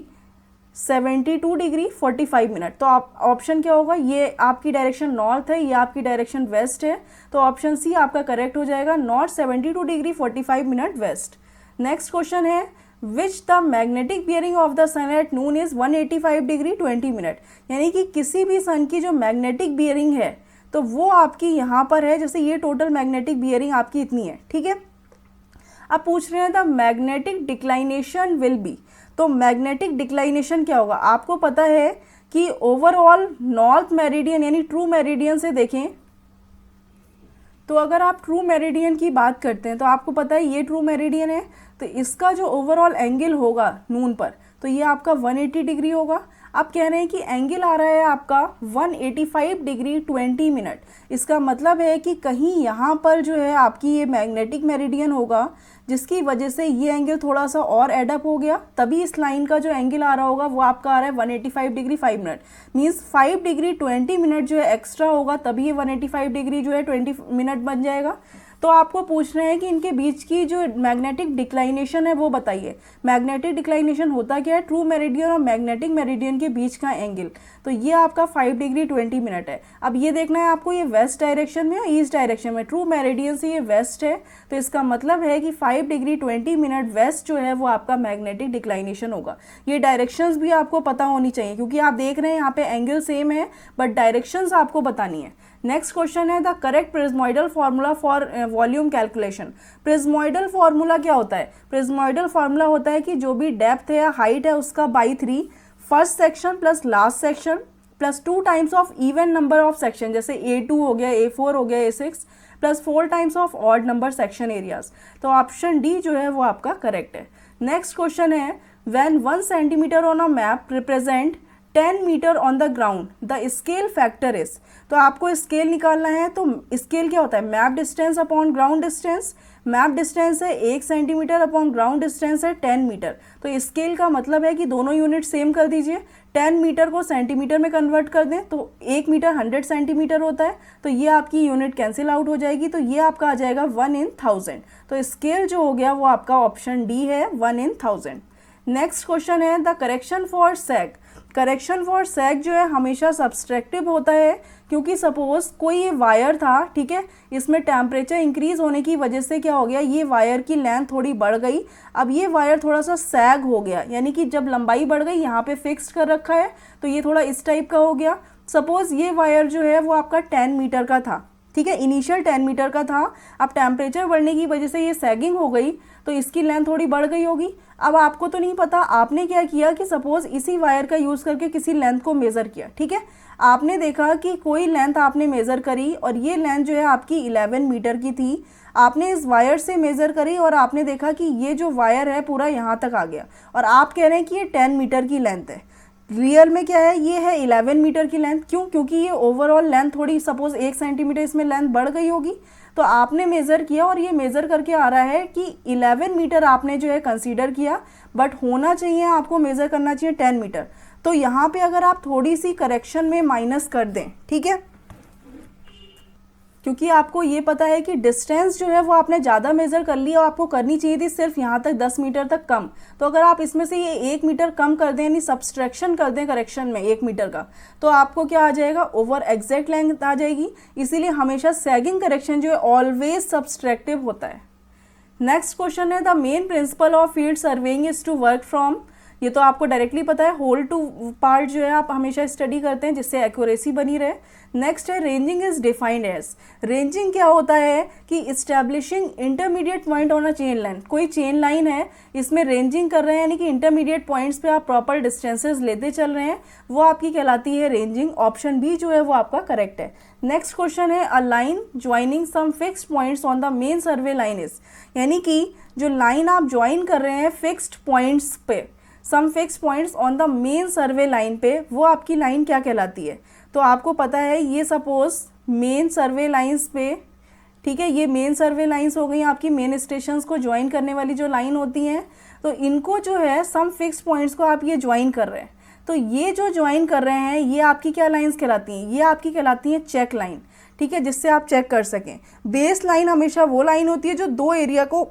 72 डिग्री 45 मिनट। तो आप ऑप्शन क्या होगा, ये आपकी डायरेक्शन नॉर्थ है, ये आपकी डायरेक्शन वेस्ट है, तो ऑप्शन सी आपका करेक्ट हो जाएगा, north 72 degree 45 minute west. Next question है, which the magnetic bearing of the sun at noon is 185 degree 20 minute. यानी कि किसी भी सन की जो मैग्नेटिक बियरिंग है तो वो आपकी यहाँ पर है, जैसे ये टोटल मैग्नेटिक बियरिंग आपकी इतनी है, ठीक है। अब पूछ रहे हैं the magnetic declination will be, तो मैग्नेटिक डिक्लाइनेशन क्या होगा, आपको पता है कि ओवरऑल नॉर्थ मेरिडियन यानी ट्रू मेरिडियन से देखें तो अगर आप ट्रू मेरिडियन की बात करते हैं तो आपको पता है ये ट्रू मेरिडियन है, तो इसका जो ओवरऑल एंगल होगा नून पर तो ये आपका 180 डिग्री होगा। आप कह रहे हैं कि एंगल आ रहा है आपका 185 डिग्री 20 मिनट, इसका मतलब है कि कहीं यहाँ पर जो है आपकी ये मैग्नेटिक मेरिडियन होगा जिसकी वजह से ये एंगल थोड़ा सा और एडअप हो गया, तभी इस लाइन का जो एंगल आ रहा होगा वो आपका आ रहा है 185 degree 5 minute, means 5 degree 20 minute जो है एक्स्ट्रा होगा, तभी ये 185 डिग्री जो है 20 मिनट बन जाएगा। तो आपको पूछ रहे हैं कि इनके बीच की जो मैग्नेटिक डिक्लाइनेशन है वो बताइए। मैग्नेटिक डिक्लाइनेशन होता क्या है, ट्रू मेरिडियन और मैग्नेटिक मेरिडियन के बीच का एंगल, तो ये आपका 5 डिग्री 20 मिनट है। अब ये देखना है आपको ये वेस्ट डायरेक्शन में या ईस्ट डायरेक्शन में, ट्रू मेरिडियन से ये वेस्ट है तो इसका मतलब है कि 5 डिग्री 20 मिनट वेस्ट जो है वो आपका मैग्नेटिक डिक्लाइनेशन होगा। ये डायरेक्शंस भी आपको पता होनी चाहिए क्योंकि आप देख रहे हैं यहाँ पे एंगल सेम है बट डायरेक्शंस आपको बतानी है। नेक्स्ट क्वेश्चन है the correct prismoidal formula for volume calculation. Prismoidal formula क्या होता है, प्रिज्मोइडल फार्मूला होता है कि जो भी डेप्थ है या हाइट है उसका by 3, first section plus last section plus 2 times of even number of section, जैसे A2 हो गया, A4 हो गया, A6 plus 4 times of odd number section areas. तो ऑप्शन डी जो है वो आपका करेक्ट है। नेक्स्ट क्वेश्चन है when 1 centimetre on a map represent 10 metre on the ground the scale factor is. तो आपको स्केल निकालना है, तो स्केल क्या होता है, map distance upon ground distance. Map distance है 1 सेंटीमीटर अपॉन ग्राउंड डिस्टेंस है 10 मीटर, तो स्केल का मतलब है कि दोनों यूनिट सेम कर दीजिए। 10 मीटर को सेंटीमीटर में कन्वर्ट कर दें तो 1 मीटर 100 सेंटीमीटर होता है, तो ये आपकी यूनिट कैंसिल आउट हो जाएगी, तो ये आपका आ जाएगा 1 in 1000। तो स्केल जो हो गया वो आपका ऑप्शन डी है, 1 in 1000। नेक्स्ट क्वेश्चन है the correction for sag. Correction for sag जो है हमेशा सब्सट्रैक्टिव होता है क्योंकि सपोज कोई ये वायर था, ठीक है, इसमें टेम्परेचर इंक्रीज होने की वजह से क्या हो गया, ये वायर की लेंथ थोड़ी बढ़ गई, अब ये वायर थोड़ा सा सैग हो गया, यानी कि जब लंबाई बढ़ गई यहाँ पे फिक्स्ड कर रखा है तो ये थोड़ा इस टाइप का हो गया। सपोज ये वायर जो है वो आपका 10 मीटर का था, ठीक है, इनिशियल 10 मीटर का था, अब टेम्परेचर बढ़ने की वजह से ये सैगिंग हो गई तो इसकी लेंथ थोड़ी बढ़ गई होगी। अब आपको तो नहीं पता, आपने क्या किया कि सपोज इसी वायर का यूज़ करके किसी लेंथ को मेज़र किया, ठीक है, आपने देखा कि कोई लेंथ आपने मेज़र करी और ये लेंथ जो है आपकी 11 मीटर की थी, आपने इस वायर से मेज़र करी और आपने देखा कि ये जो वायर है पूरा यहाँ तक आ गया और आप कह रहे हैं कि ये 10 मीटर की लेंथ है। रियल में क्या है, ये है 11 मीटर की लेंथ। क्यों? क्योंकि ये ओवरऑल लेंथ थोड़ी सपोज 1 सेंटीमीटर इसमें लेंथ बढ़ गई होगी, तो आपने मेज़र किया और ये मेज़र करके आ रहा है कि 11 मीटर आपने जो है कंसीडर किया, बट होना चाहिए आपको मेज़र करना चाहिए 10 मीटर। तो यहाँ पे अगर आप थोड़ी सी करेक्शन में माइनस कर दें, ठीक है, क्योंकि आपको ये पता है कि डिस्टेंस जो है वो आपने ज़्यादा मेज़र कर लिया और आपको करनी चाहिए थी सिर्फ यहाँ तक 10 मीटर तक कम। तो अगर आप इसमें से ये 1 मीटर कम कर दें, यानी सब्सट्रैक्शन कर दें करेक्शन में 1 मीटर का, तो आपको क्या आ जाएगा, ओवर एग्जैक्ट लेंथ आ जाएगी। इसीलिए हमेशा सैगिंग करेक्शन जो है ऑलवेज सब्सट्रैक्टिव होता है। नेक्स्ट क्वेश्चन है, the main principle of field surveying is to work from, ये तो आपको डायरेक्टली पता है, होल टू पार्ट जो है आप हमेशा स्टडी करते हैं जिससे एक्यूरेसी बनी रहे। नेक्स्ट है, ranging is defined as, ranging क्या होता है कि establishing intermediate point on a chain line, कोई चेन लाइन है इसमें रेंजिंग कर रहे हैं, यानी कि इंटरमीडिएट पॉइंट्स पे आप प्रॉपर डिस्टेंसेस लेते चल रहे हैं, वो आपकी कहलाती है रेंजिंग। ऑप्शन बी जो है वो आपका करेक्ट है। नेक्स्ट क्वेश्चन है, a line joining some fixed points on the main survey line is, यानी कि जो लाइन आप ज्वाइन कर रहे हैं फिक्स्ड पॉइंट्स पे, some fix points on the main survey line पे, वो आपकी लाइन क्या कहलाती है। तो आपको पता है ये सपोज मेन सर्वे लाइंस पे, ठीक है, ये मेन सर्वे लाइंस हो गई आपकी मेन स्टेशंस को ज्वाइन करने वाली जो लाइन होती हैं, तो इनको जो है सम फिक्स पॉइंट्स को आप ये ज्वाइन कर रहे हैं, तो ये जो ज्वाइन कर रहे हैं ये आपकी क्या लाइंस कहलाती हैं, ये आपकी कहलाती हैं चेक लाइन, ठीक है, जिससे आप चेक कर सकें। बेस लाइन हमेशा वो लाइन होती है जो दो एरिया को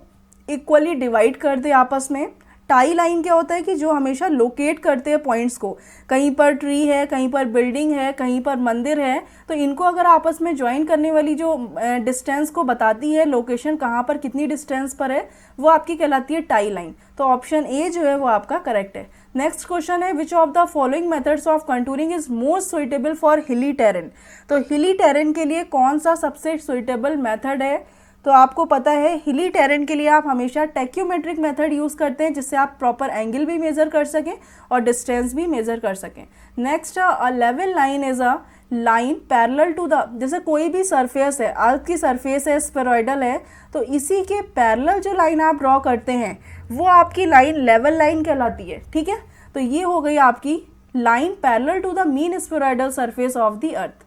इक्वली डिवाइड कर दे आपस में। टाई लाइन क्या होता है कि जो हमेशा लोकेट करते हैं पॉइंट्स को, कहीं पर ट्री है, कहीं पर बिल्डिंग है, कहीं पर मंदिर है, तो इनको अगर आपस में ज्वाइन करने वाली जो डिस्टेंस को बताती है, लोकेशन कहाँ पर कितनी डिस्टेंस पर है, वो आपकी कहलाती है टाई लाइन। तो ऑप्शन ए जो है वो आपका करेक्ट है। नेक्स्ट क्वेश्चन है, which of the following methods of contouring is most suitable for हिली टेरेन, तो हिली टेरेन के लिए कौन सा सबसे सुइटेबल मेथड है। तो आपको पता है हिली टेरेन के लिए आप हमेशा टैक्योमेट्रिक मेथड यूज़ करते हैं, जिससे आप प्रॉपर एंगल भी मेज़र कर सकें और डिस्टेंस भी मेज़र कर सकें। Next, a level line is a line parallel to the, जैसे कोई भी सरफेस है, अर्थ की सरफेस है, स्फेरॉइडल है, तो इसी के पैरेलल जो लाइन आप ड्रॉ करते हैं वो आपकी लाइन लेवल लाइन कहलाती है, ठीक है। तो ये हो गई आपकी line parallel to the mean spheroidal surface of the earth.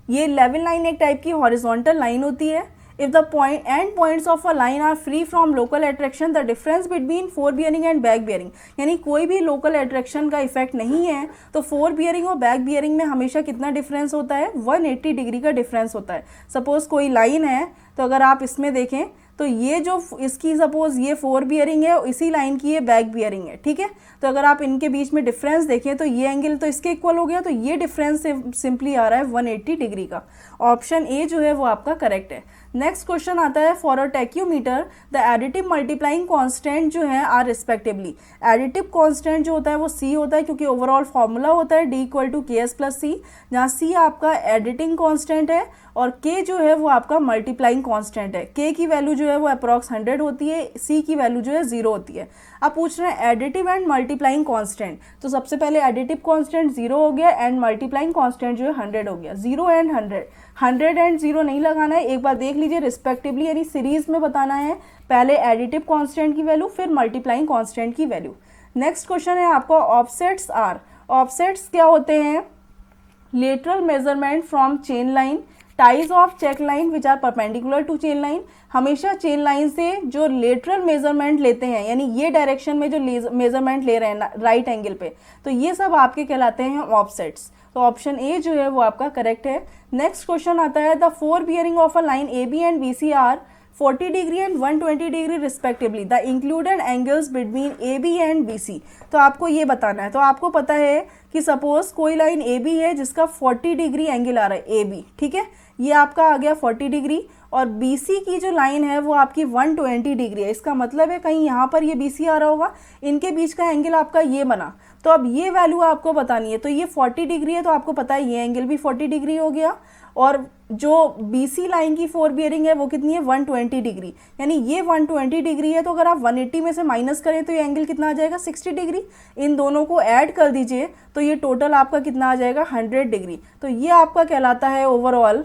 ये लेवल लाइन एक टाइप की हॉरिजॉन्टल लाइन होती है। If the point end points of a line are free from local attraction, the difference between fore bearing and back bearing, यानी कोई भी local attraction का effect नहीं है, तो फोर बियरिंग और बैक बियरिंग में हमेशा कितना डिफरेंस होता है, 180 डिग्री का डिफरेंस होता है। सपोज कोई लाइन है, तो अगर आप इसमें देखें तो ये जो इसकी सपोज ये फोर बियरिंग है, इसी लाइन की ये बैक बियरिंग है, ठीक है। तो अगर आप इनके बीच में डिफरेंस देखें तो ये एंगल तो इसके इक्वल हो गया, तो ये डिफरेंस सिंपली आ रहा है 180 डिग्री का। ऑप्शन ए जो है वो आपका करेक्ट है। नेक्स्ट क्वेश्चन आता है, for a tacheometer the additive multiplying constant जो है आर रिस्पेक्टिवली, एडिटिव कांस्टेंट जो होता है वो सी होता है, क्योंकि ओवरऑल फॉर्मूला होता है D = KS + C, जहाँ C आपका एडिटिंग कांस्टेंट है और K जो है वो आपका मल्टीप्लाइंग कांस्टेंट है। K की वैल्यू जो है वो अप्रॉक्स 100 होती है, C की वैल्यू जो है 0 होती है। अब पूछ रहे हैं एडिटिव एंड मल्टीप्लाइंग कांस्टेंट, तो सबसे पहले एडिटिव कांस्टेंट 0 हो गया एंड मल्टीप्लाइंग कांस्टेंट जो है 100 हो गया। 0 एंड 100, 100 एंड 0 नहीं लगाना है, एक बार देख लीजिए रिस्पेक्टिवली, यानी सीरीज में बताना है, पहले एडिटिव कांस्टेंट की वैल्यू फिर मल्टीप्लाइंग कांस्टेंट की वैल्यू। नेक्स्ट क्वेश्चन है आपका, ऑफसेट्स आर, ऑफसेट्स क्या होते हैं, lateral measurement from chain line, ties of check line which are perpendicular to chain line, हमेशा चेन लाइन से जो लेटरल मेजरमेंट लेते हैं, यानी ये डायरेक्शन में जो मेजरमेंट ले रहे हैं राइट एंगल पे, तो ये सब आपके कहलाते हैं ऑफसेट्स। तो ऑप्शन ए जो है वो आपका करेक्ट है। नेक्स्ट क्वेश्चन आता है, the fore bearing of a line A B and B C are 40 degree and 120 degree respectively, the included angles between A B and B C, तो आपको ये बताना है। तो आपको पता है कि सपोज कोई लाइन ए बी है जिसका 40 डिग्री एंगल आ रहा है, ए बी, ठीक है, ये आपका आ गया 40 डिग्री, और BC की जो लाइन है वो आपकी 120 डिग्री है। इसका मतलब है कहीं यहाँ पर ये BC आ रहा होगा, इनके बीच का एंगल आपका ये बना, तो अब ये वैल्यू आपको बतानी है। तो ये 40 डिग्री है, तो आपको पता है ये एंगल भी 40 डिग्री हो गया, और जो BC लाइन की फोर बियरिंग है वो कितनी है, 120 डिग्री, यानी ये 120 डिग्री है, तो अगर आप 180 में से माइनस करें तो ये एंगल कितना आ जाएगा, 60 डिग्री। इन दोनों को ऐड कर दीजिए तो ये टोटल आपका कितना आ जाएगा, 100 डिग्री। तो ये आपका कहलाता है ओवरऑल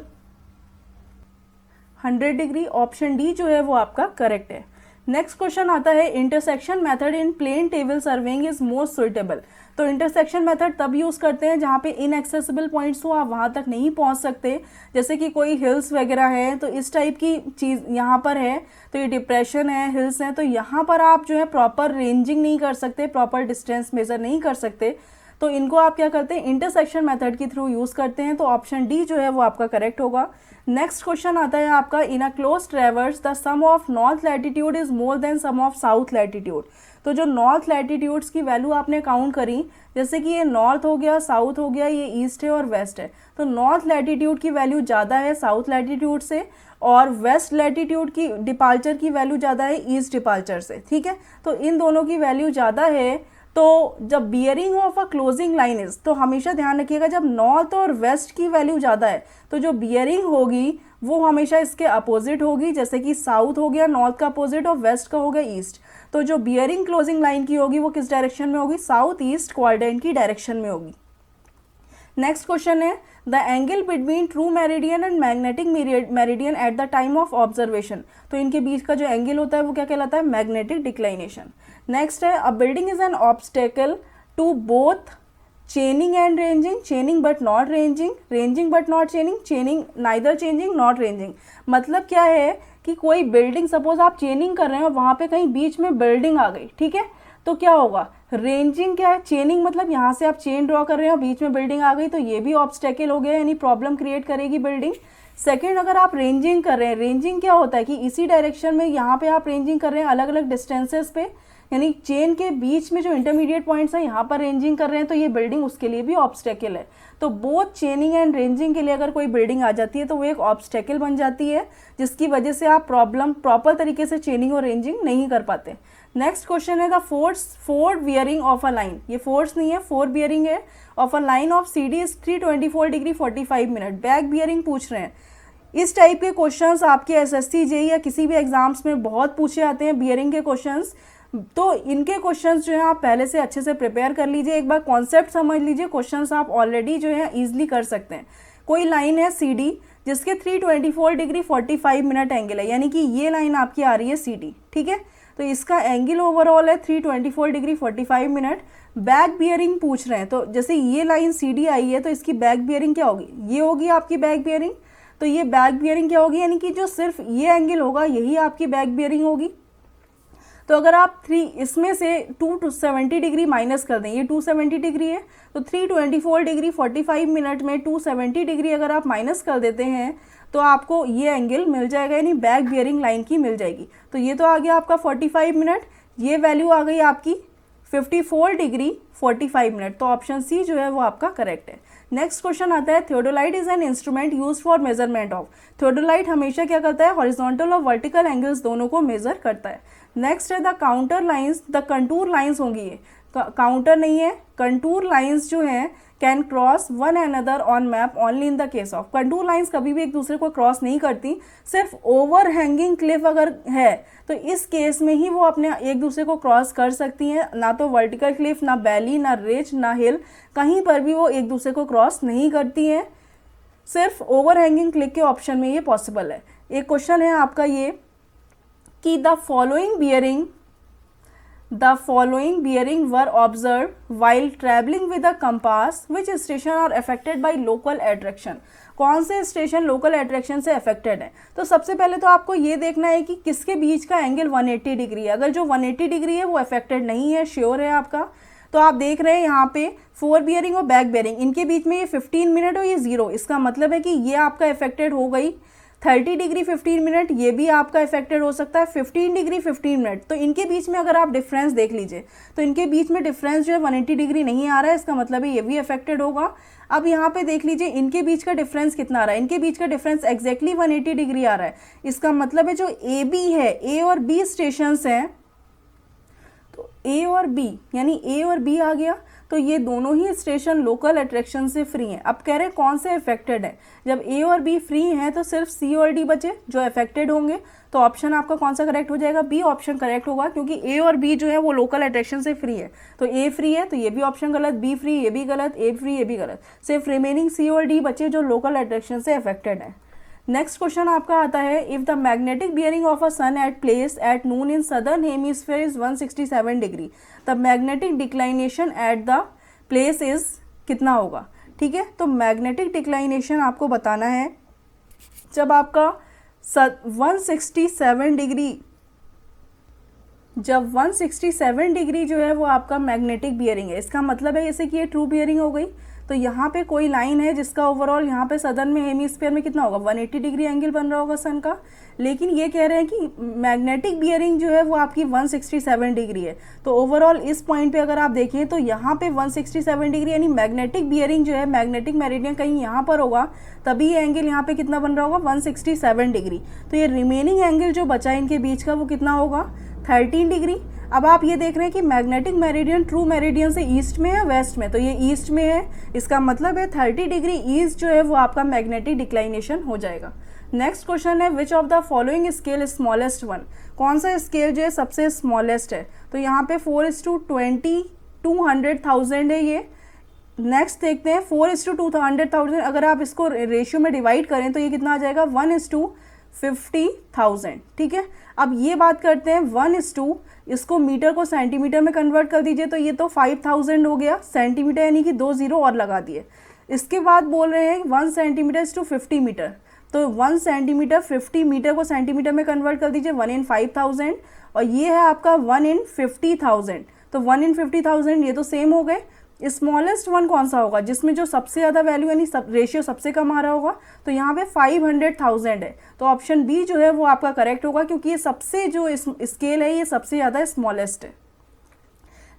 100 डिग्री। ऑप्शन डी जो है वो आपका करेक्ट है। नेक्स्ट क्वेश्चन आता है intersection method in plane table surveying is most suitable. तो इंटरसेक्शन मेथड तब यूज़ करते हैं जहाँ पे इनएक्सेसिबल पॉइंट्स हो, आप वहाँ तक नहीं पहुँच सकते, जैसे कि कोई हिल्स वगैरह है, तो इस टाइप की चीज़ यहाँ पर है, तो ये डिप्रेशन है, हिल्स हैं, तो यहाँ पर आप जो है प्रॉपर रेंजिंग नहीं कर सकते, प्रॉपर डिस्टेंस मेजर नहीं कर सकते, तो इनको आप क्या करते हैं, इंटरसेक्शन मेथड के थ्रू यूज़ करते हैं। तो ऑप्शन डी जो है वो आपका करेक्ट होगा। नेक्स्ट क्वेश्चन आता है आपका, in a close traverse the sum of north latitude is more than sum of south latitude. तो जो नॉर्थ लैटिट्यूड्स की वैल्यू आपने काउंट करी, जैसे कि ये नॉर्थ हो गया, साउथ हो गया, ये ईस्ट है और वेस्ट है, तो नॉर्थ लैटिट्यूड की वैल्यू ज़्यादा है साउथ लैटिट्यूड से, और वेस्ट लैटिट्यूड की डिपार्चर की वैल्यू ज़्यादा है ईस्ट डिपार्चर से, ठीक है। तो इन दोनों की वैल्यू ज़्यादा है, तो जब bearing of a closing line is, तो हमेशा ध्यान रखिएगा जब नॉर्थ और वेस्ट की वैल्यू ज़्यादा है तो जो बियरिंग होगी वो हमेशा इसके अपोजिट होगी, जैसे कि साउथ हो गया नॉर्थ का अपोजिट और वेस्ट का हो गया ईस्ट। तो जो बियरिंग क्लोजिंग लाइन की होगी वो किस डायरेक्शन में होगी, साउथ ईस्ट क्वाड्रेंट की डायरेक्शन में होगी। नेक्स्ट क्वेश्चन है, the angle between true meridian and magnetic meridian at the time of observation. तो इनके बीच का जो एंगल होता है वो क्या कहलाता है, मैग्नेटिक डिक्लाइनेशन। नेक्स्ट है, a building is an obstacle to both chaining and ranging, chaining but not ranging, ranging but not chaining, chaining neither changing not ranging. मतलब क्या है कि कोई बिल्डिंग, सपोज आप चेनिंग कर रहे हैं और वहाँ पे कहीं बीच में बिल्डिंग आ गई, ठीक है, तो क्या होगा, रेंजिंग क्या है, चेनिंग मतलब यहाँ से आप चेन ड्रॉ कर रहे हो, बीच में बिल्डिंग आ गई, तो ये भी ऑब्स्टेकल हो गया, यानी प्रॉब्लम क्रिएट करेगी बिल्डिंग। सेकेंड, अगर आप रेंजिंग कर रहे हैं, रेंजिंग क्या होता है कि इसी डायरेक्शन में यहाँ पे आप रेंजिंग कर रहे हैं अलग अलग डिस्टेंसेस पे, यानी चेन के बीच में जो इंटरमीडिएट पॉइंट्स हैं यहाँ पर रेंजिंग कर रहे हैं, तो ये बिल्डिंग उसके लिए भी ऑब्स्टेकल है। तो बोथ चेनिंग एंड रेंजिंग के लिए अगर कोई बिल्डिंग आ जाती है तो वो एक ऑब्स्टेकल बन जाती है, जिसकी वजह से आप प्रॉपर तरीके से चेनिंग और रेंजिंग नहीं कर पाते। नेक्स्ट क्वेश्चन है, the force bearing of a line, ये फोर्स नहीं है, फोर बियरिंग है, of a line of C D is 324 degree 45 minute, back bearing पूछ रहे हैं। इस टाइप के क्वेश्चंस आपके एसएससी जेईई या किसी भी एग्जाम्स में बहुत पूछे आते हैं, बियरिंग के क्वेश्चंस। तो इनके क्वेश्चंस जो है आप पहले से अच्छे से प्रिपेयर कर लीजिए, एक बार कॉन्सेप्ट समझ लीजिए, क्वेश्चंस आप ऑलरेडी जो है ईजिली कर सकते हैं। कोई लाइन है सी डी जिसके 324 डिग्री 45 मिनट एंगल है, यानी कि ये लाइन आपकी आ रही है सी डी, ठीक है, तो इसका एंगल ओवरऑल है 324 डिग्री 45 मिनट। बैक बियरिंग पूछ रहे हैं, तो जैसे ये लाइन सी डी आई है तो इसकी बैक बियरिंग क्या होगी, ये होगी आपकी बैक बियरिंग। तो ये बैक बियरिंग क्या होगी, यानी कि जो सिर्फ ये एंगल होगा यही आपकी बैक बियरिंग होगी। तो अगर आप इसमें से 270 डिग्री माइनस कर दें, ये 270 डिग्री है, तो 324 डिग्री 45 मिनट में 270 डिग्री अगर आप माइनस कर देते हैं तो आपको ये एंगल मिल जाएगा, यानी बैक बियरिंग लाइन की मिल जाएगी। तो ये तो आ गया आपका 45 मिनट, ये वैल्यू आ गई आपकी 54 डिग्री 45 मिनट, तो ऑप्शन सी जो है वो आपका करेक्ट है। नेक्स्ट क्वेश्चन आता है, theodolite is an instrument use for measurement of. Theodolite हमेशा क्या करता है, हॉरिजॉन्टल और वर्टिकल एंगल्स दोनों को मेजर करता है। नेक्स्ट है, the counter lines, the contour lines होंगी, ये काउंटर नहीं है, कंटूर लाइंस जो हैं can cross one another on map only in the case of. Contour lines कभी भी एक दूसरे को क्रॉस नहीं करती, सिर्फ ओवर हैंगिंग क्लिफ अगर है तो इस केस में ही वो अपने एक दूसरे को क्रॉस कर सकती हैं, ना तो वर्टिकल क्लिफ, ना वैली, ना रिज, ना हिल, कहीं पर भी वो एक दूसरे को क्रॉस नहीं करती हैं, सिर्फ ओवर हैंगिंग क्लिफ के ऑप्शन में ये पॉसिबल है। एक क्वेश्चन है आपका ये कि the following bearing were observe while travelling with a compass, which station are affected by local attraction. कौन से स्टेशन लोकल अट्रैक्शन से अफेक्टेड है। तो सबसे पहले तो आपको ये देखना है कि किसके बीच का एंगल 180 डिग्री है। अगर जो 180 डिग्री है वो अफेक्टेड नहीं है, श्योर है आपका, तो आप देख रहे हैं यहाँ पे फोर बियरिंग और बैक बियरिंग, इनके बीच में ये 15 मिनट और ये 0, इसका मतलब है कि ये आपका अफेक्टेड हो गई। 30 डिग्री 15 मिनट ये भी आपका अफेक्टेड हो सकता है, 15 डिग्री 15 मिनट, तो इनके बीच में अगर आप डिफरेंस देख लीजिए तो इनके बीच में डिफरेंस जो है 180 डिग्री नहीं आ रहा है, इसका मतलब है ये भी अफेक्टेड होगा। अब यहाँ पे देख लीजिए इनके बीच का डिफरेंस कितना आ रहा है, इनके बीच का डिफरेंस एग्जैक्टली 180 डिग्री आ रहा है, इसका मतलब है जो ए बी है, ए और बी स्टेशंस हैं, तो ए और बी यानी ए और बी आ गया, तो ये दोनों ही स्टेशन लोकल अट्रैक्शन से फ्री हैं। अब कह रहे हैं कौन से अफेक्टेड है, जब ए और बी फ्री हैं तो सिर्फ सी और डी बचे जो अफेक्टेड होंगे, तो ऑप्शन आपका कौन सा करेक्ट हो जाएगा, बी ऑप्शन करेक्ट होगा, क्योंकि ए और बी जो है वो लोकल अट्रैक्शन से फ्री है। तो ए फ्री है तो ये भी ऑप्शन गलत, बी फ्री ये भी गलत, ए फ्री ये भी गलत, सिर्फ रिमेनिंग सी और डी बचे जो लोकल अट्रैक्शन से अफेक्टेड है। नेक्स्ट क्वेश्चन आपका आता है, if the magnetic bearing of a sun at place at noon in southern hemisphere is 167 degree, the magnetic declination at the place is कितना होगा। ठीक है, तो मैग्नेटिक डिक्लाइनेशन आपको बताना है जब आपका 167 डिग्री, जब 167 डिग्री जो है वो आपका मैग्नेटिक बियरिंग है, इसका मतलब है जैसे कि ये ट्रू बियरिंग हो गई। तो यहाँ पे कोई लाइन है जिसका ओवरऑल यहाँ पे सदर्न में हेमिस्फीयर में कितना होगा, 180 डिग्री एंगल बन रहा होगा सन का। लेकिन ये कह रहे हैं कि मैग्नेटिक बियरिंग जो है वो आपकी 167 डिग्री है। तो ओवरऑल इस पॉइंट पे अगर आप देखें तो यहाँ पे 167 डिग्री यानी मैग्नेटिक बियरिंग जो है, मैग्नेटिक मेरिडियन कहीं यहाँ पर होगा, तभी ये एंगल यहाँ पे कितना बन रहा होगा, 167 डिग्री। तो ये रिमेनिंग एंगल जो बचा इनके बीच का वो कितना होगा, 13 डिग्री। अब आप ये देख रहे हैं कि मैग्नेटिक मेरिडियन ट्रू मेरिडियन से ईस्ट में है वेस्ट में, तो ये ईस्ट में है, इसका मतलब है 30 डिग्री ईस्ट जो है वो आपका मैग्नेटिक डिक्लाइनेशन हो जाएगा। नेक्स्ट क्वेश्चन है, which of the following scale smallest one, कौन सा स्केल जो है सबसे स्मॉलेस्ट है। तो यहाँ पे 4:20 200,000 है ये। नेक्स्ट देखते हैं 4:200,000, अगर आप इसको रेशियो में डिवाइड करें तो ये कितना आ जाएगा, 1:50,000। ठीक है, अब ये बात करते हैं 1:, इसको मीटर को सेंटीमीटर में कन्वर्ट कर दीजिए, तो ये तो 5000 हो गया सेंटीमीटर, यानी कि 2 0 और लगा दिए। इसके बाद बोल रहे हैं 1 सेंटीमीटर टू 50 मीटर, तो 1 सेंटीमीटर 50 मीटर को सेंटीमीटर में कन्वर्ट कर दीजिए, 1 in 5000, और ये है आपका 1 in 50,000। तो 1 in 50,000 ये तो सेम हो गए। स्मॉलेस्ट वन कौन सा होगा जिसमें जो सबसे ज़्यादा वैल्यू यानी रेशियो सबसे कम आ रहा होगा, तो यहाँ पे 500,000 है। तो ऑप्शन बी जो है वो आपका करेक्ट होगा, क्योंकि ये सबसे जो स्केल है ये सबसे ज़्यादा स्मॉलेस्ट है।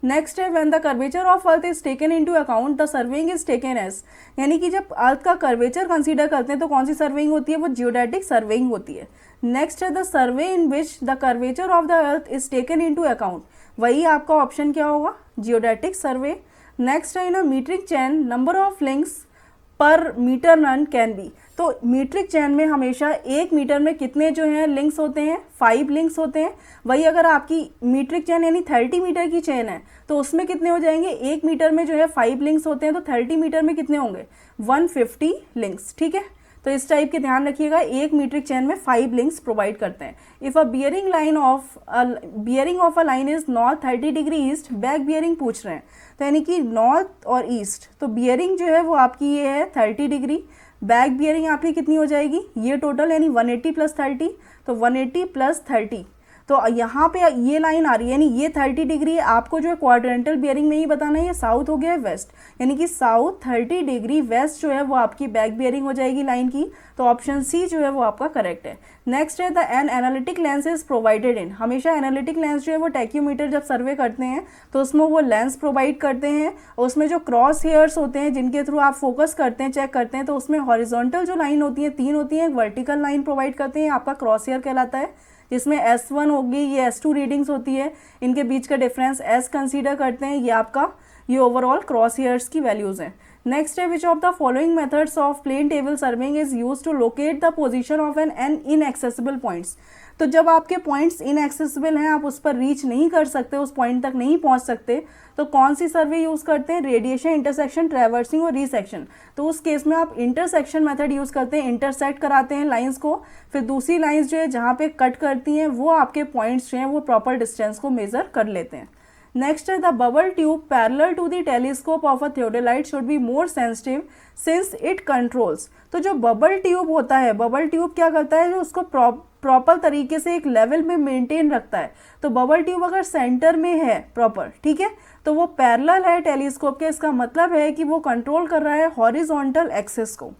नेक्स्ट है, when the curvature of earth is taken into account the surveying is taken as, यानी कि जब अर्थ का कर्वेचर कंसीडर करते हैं तो कौन सी सर्वेइंग होती है, वो जियोडेटिक सर्वेइंग होती है। नेक्स्ट है, the survey in which the curvature of the earth is taken into account, वही आपका ऑप्शन क्या होगा, जियोडेटिक सर्वे। नेक्स्ट है, in a metric chain number of links per metre run can be, तो metric chain में हमेशा 1 metre में कितने जो हैं लिंक्स होते हैं, 5 लिंक्स होते हैं। वही अगर आपकी मीट्रिक चैन यानी 30 मीटर की चैन है तो उसमें कितने हो जाएंगे, 1 मीटर में जो है 5 लिंक्स होते हैं, तो 30 मीटर में कितने होंगे, 150 लिंक्स। ठीक है, तो इस टाइप के ध्यान रखिएगा, 1 मीट्रिक चैन में 5 लिंक्स प्रोवाइड करते हैं। If a bearing of a line is north 30 degree east, back bearing पूछ रहे हैं, तो यानी कि नॉर्थ और ईस्ट, तो बियरिंग जो है वो आपकी ये है 30 डिग्री, बैक बियरिंग आपकी कितनी हो जाएगी, ये टोटल यानी 180 + 30, तो 180 + 30, तो यहाँ पे ये लाइन आ रही है यानी ये 30 डिग्री है। आपको जो है क्वाड्रेंटल बियरिंग में ही बताना है, ये साउथ हो गया है वेस्ट, यानी कि साउथ 30 डिग्री वेस्ट जो है वो आपकी बैक बियरिंग हो जाएगी लाइन की, तो ऑप्शन सी जो है वो आपका करेक्ट है। नेक्स्ट है, the an anallactic lens is provided in, हमेशा एनालिटिक लेंस जो है वो टैक्योमीटर जब सर्वे करते हैं तो उसमें वो लेंस प्रोवाइड करते हैं, और उसमें जो क्रॉस हेयर्स होते हैं जिनके थ्रू आप फोकस करते हैं, चेक करते हैं, तो उसमें हॉरिजॉन्टल जो लाइन होती है 3 होती हैं, एक वर्टिकल लाइन प्रोवाइड करते हैं, आपका क्रॉस हेयर कहलाता है, जिसमें S1 होगी, ये S2 रीडिंग्स होती है, इनके बीच का डिफरेंस S कंसीडर करते हैं, ये आपका ये ओवरऑल क्रॉस हेयर्स की वैल्यूज हैं। नेक्स्ट है, which of the following methods of plane table serving is use to locate the position of an inaccessible points, तो जब आपके पॉइंट्स इनएक्सेसिबल हैं, आप उस पर रीच नहीं कर सकते, उस पॉइंट तक नहीं पहुंच सकते, तो कौन सी सर्वे यूज़ करते हैं, रेडिएशन, इंटरसेक्शन, ट्रैवर्सिंग और रीसेक्शन। तो उस केस में आप इंटरसेक्शन मेथड यूज़ करते हैं, इंटरसेक्ट कराते हैं लाइंस को, फिर दूसरी लाइंस जो है जहाँ पे कट करती हैं वो आपके पॉइंट्स जो हैं वो प्रॉपर डिस्टेंस को मेजर कर लेते हैं। नेक्स्ट है, the bubble tube parallel to the telescope of a theodolite should be more sensitive since it controls, तो जो बबल ट्यूब होता है, बबल ट्यूब क्या करता है, जो उसको प्रॉपर तरीके से एक लेवल में मेंटेन रखता है, तो बबल ट्यूब अगर सेंटर में है प्रॉपर, ठीक है, तो वो पैरेलल है टेलीस्कोप के, इसका मतलब है कि वो कंट्रोल कर रहा है हॉरिजॉन्टल एक्सिस को।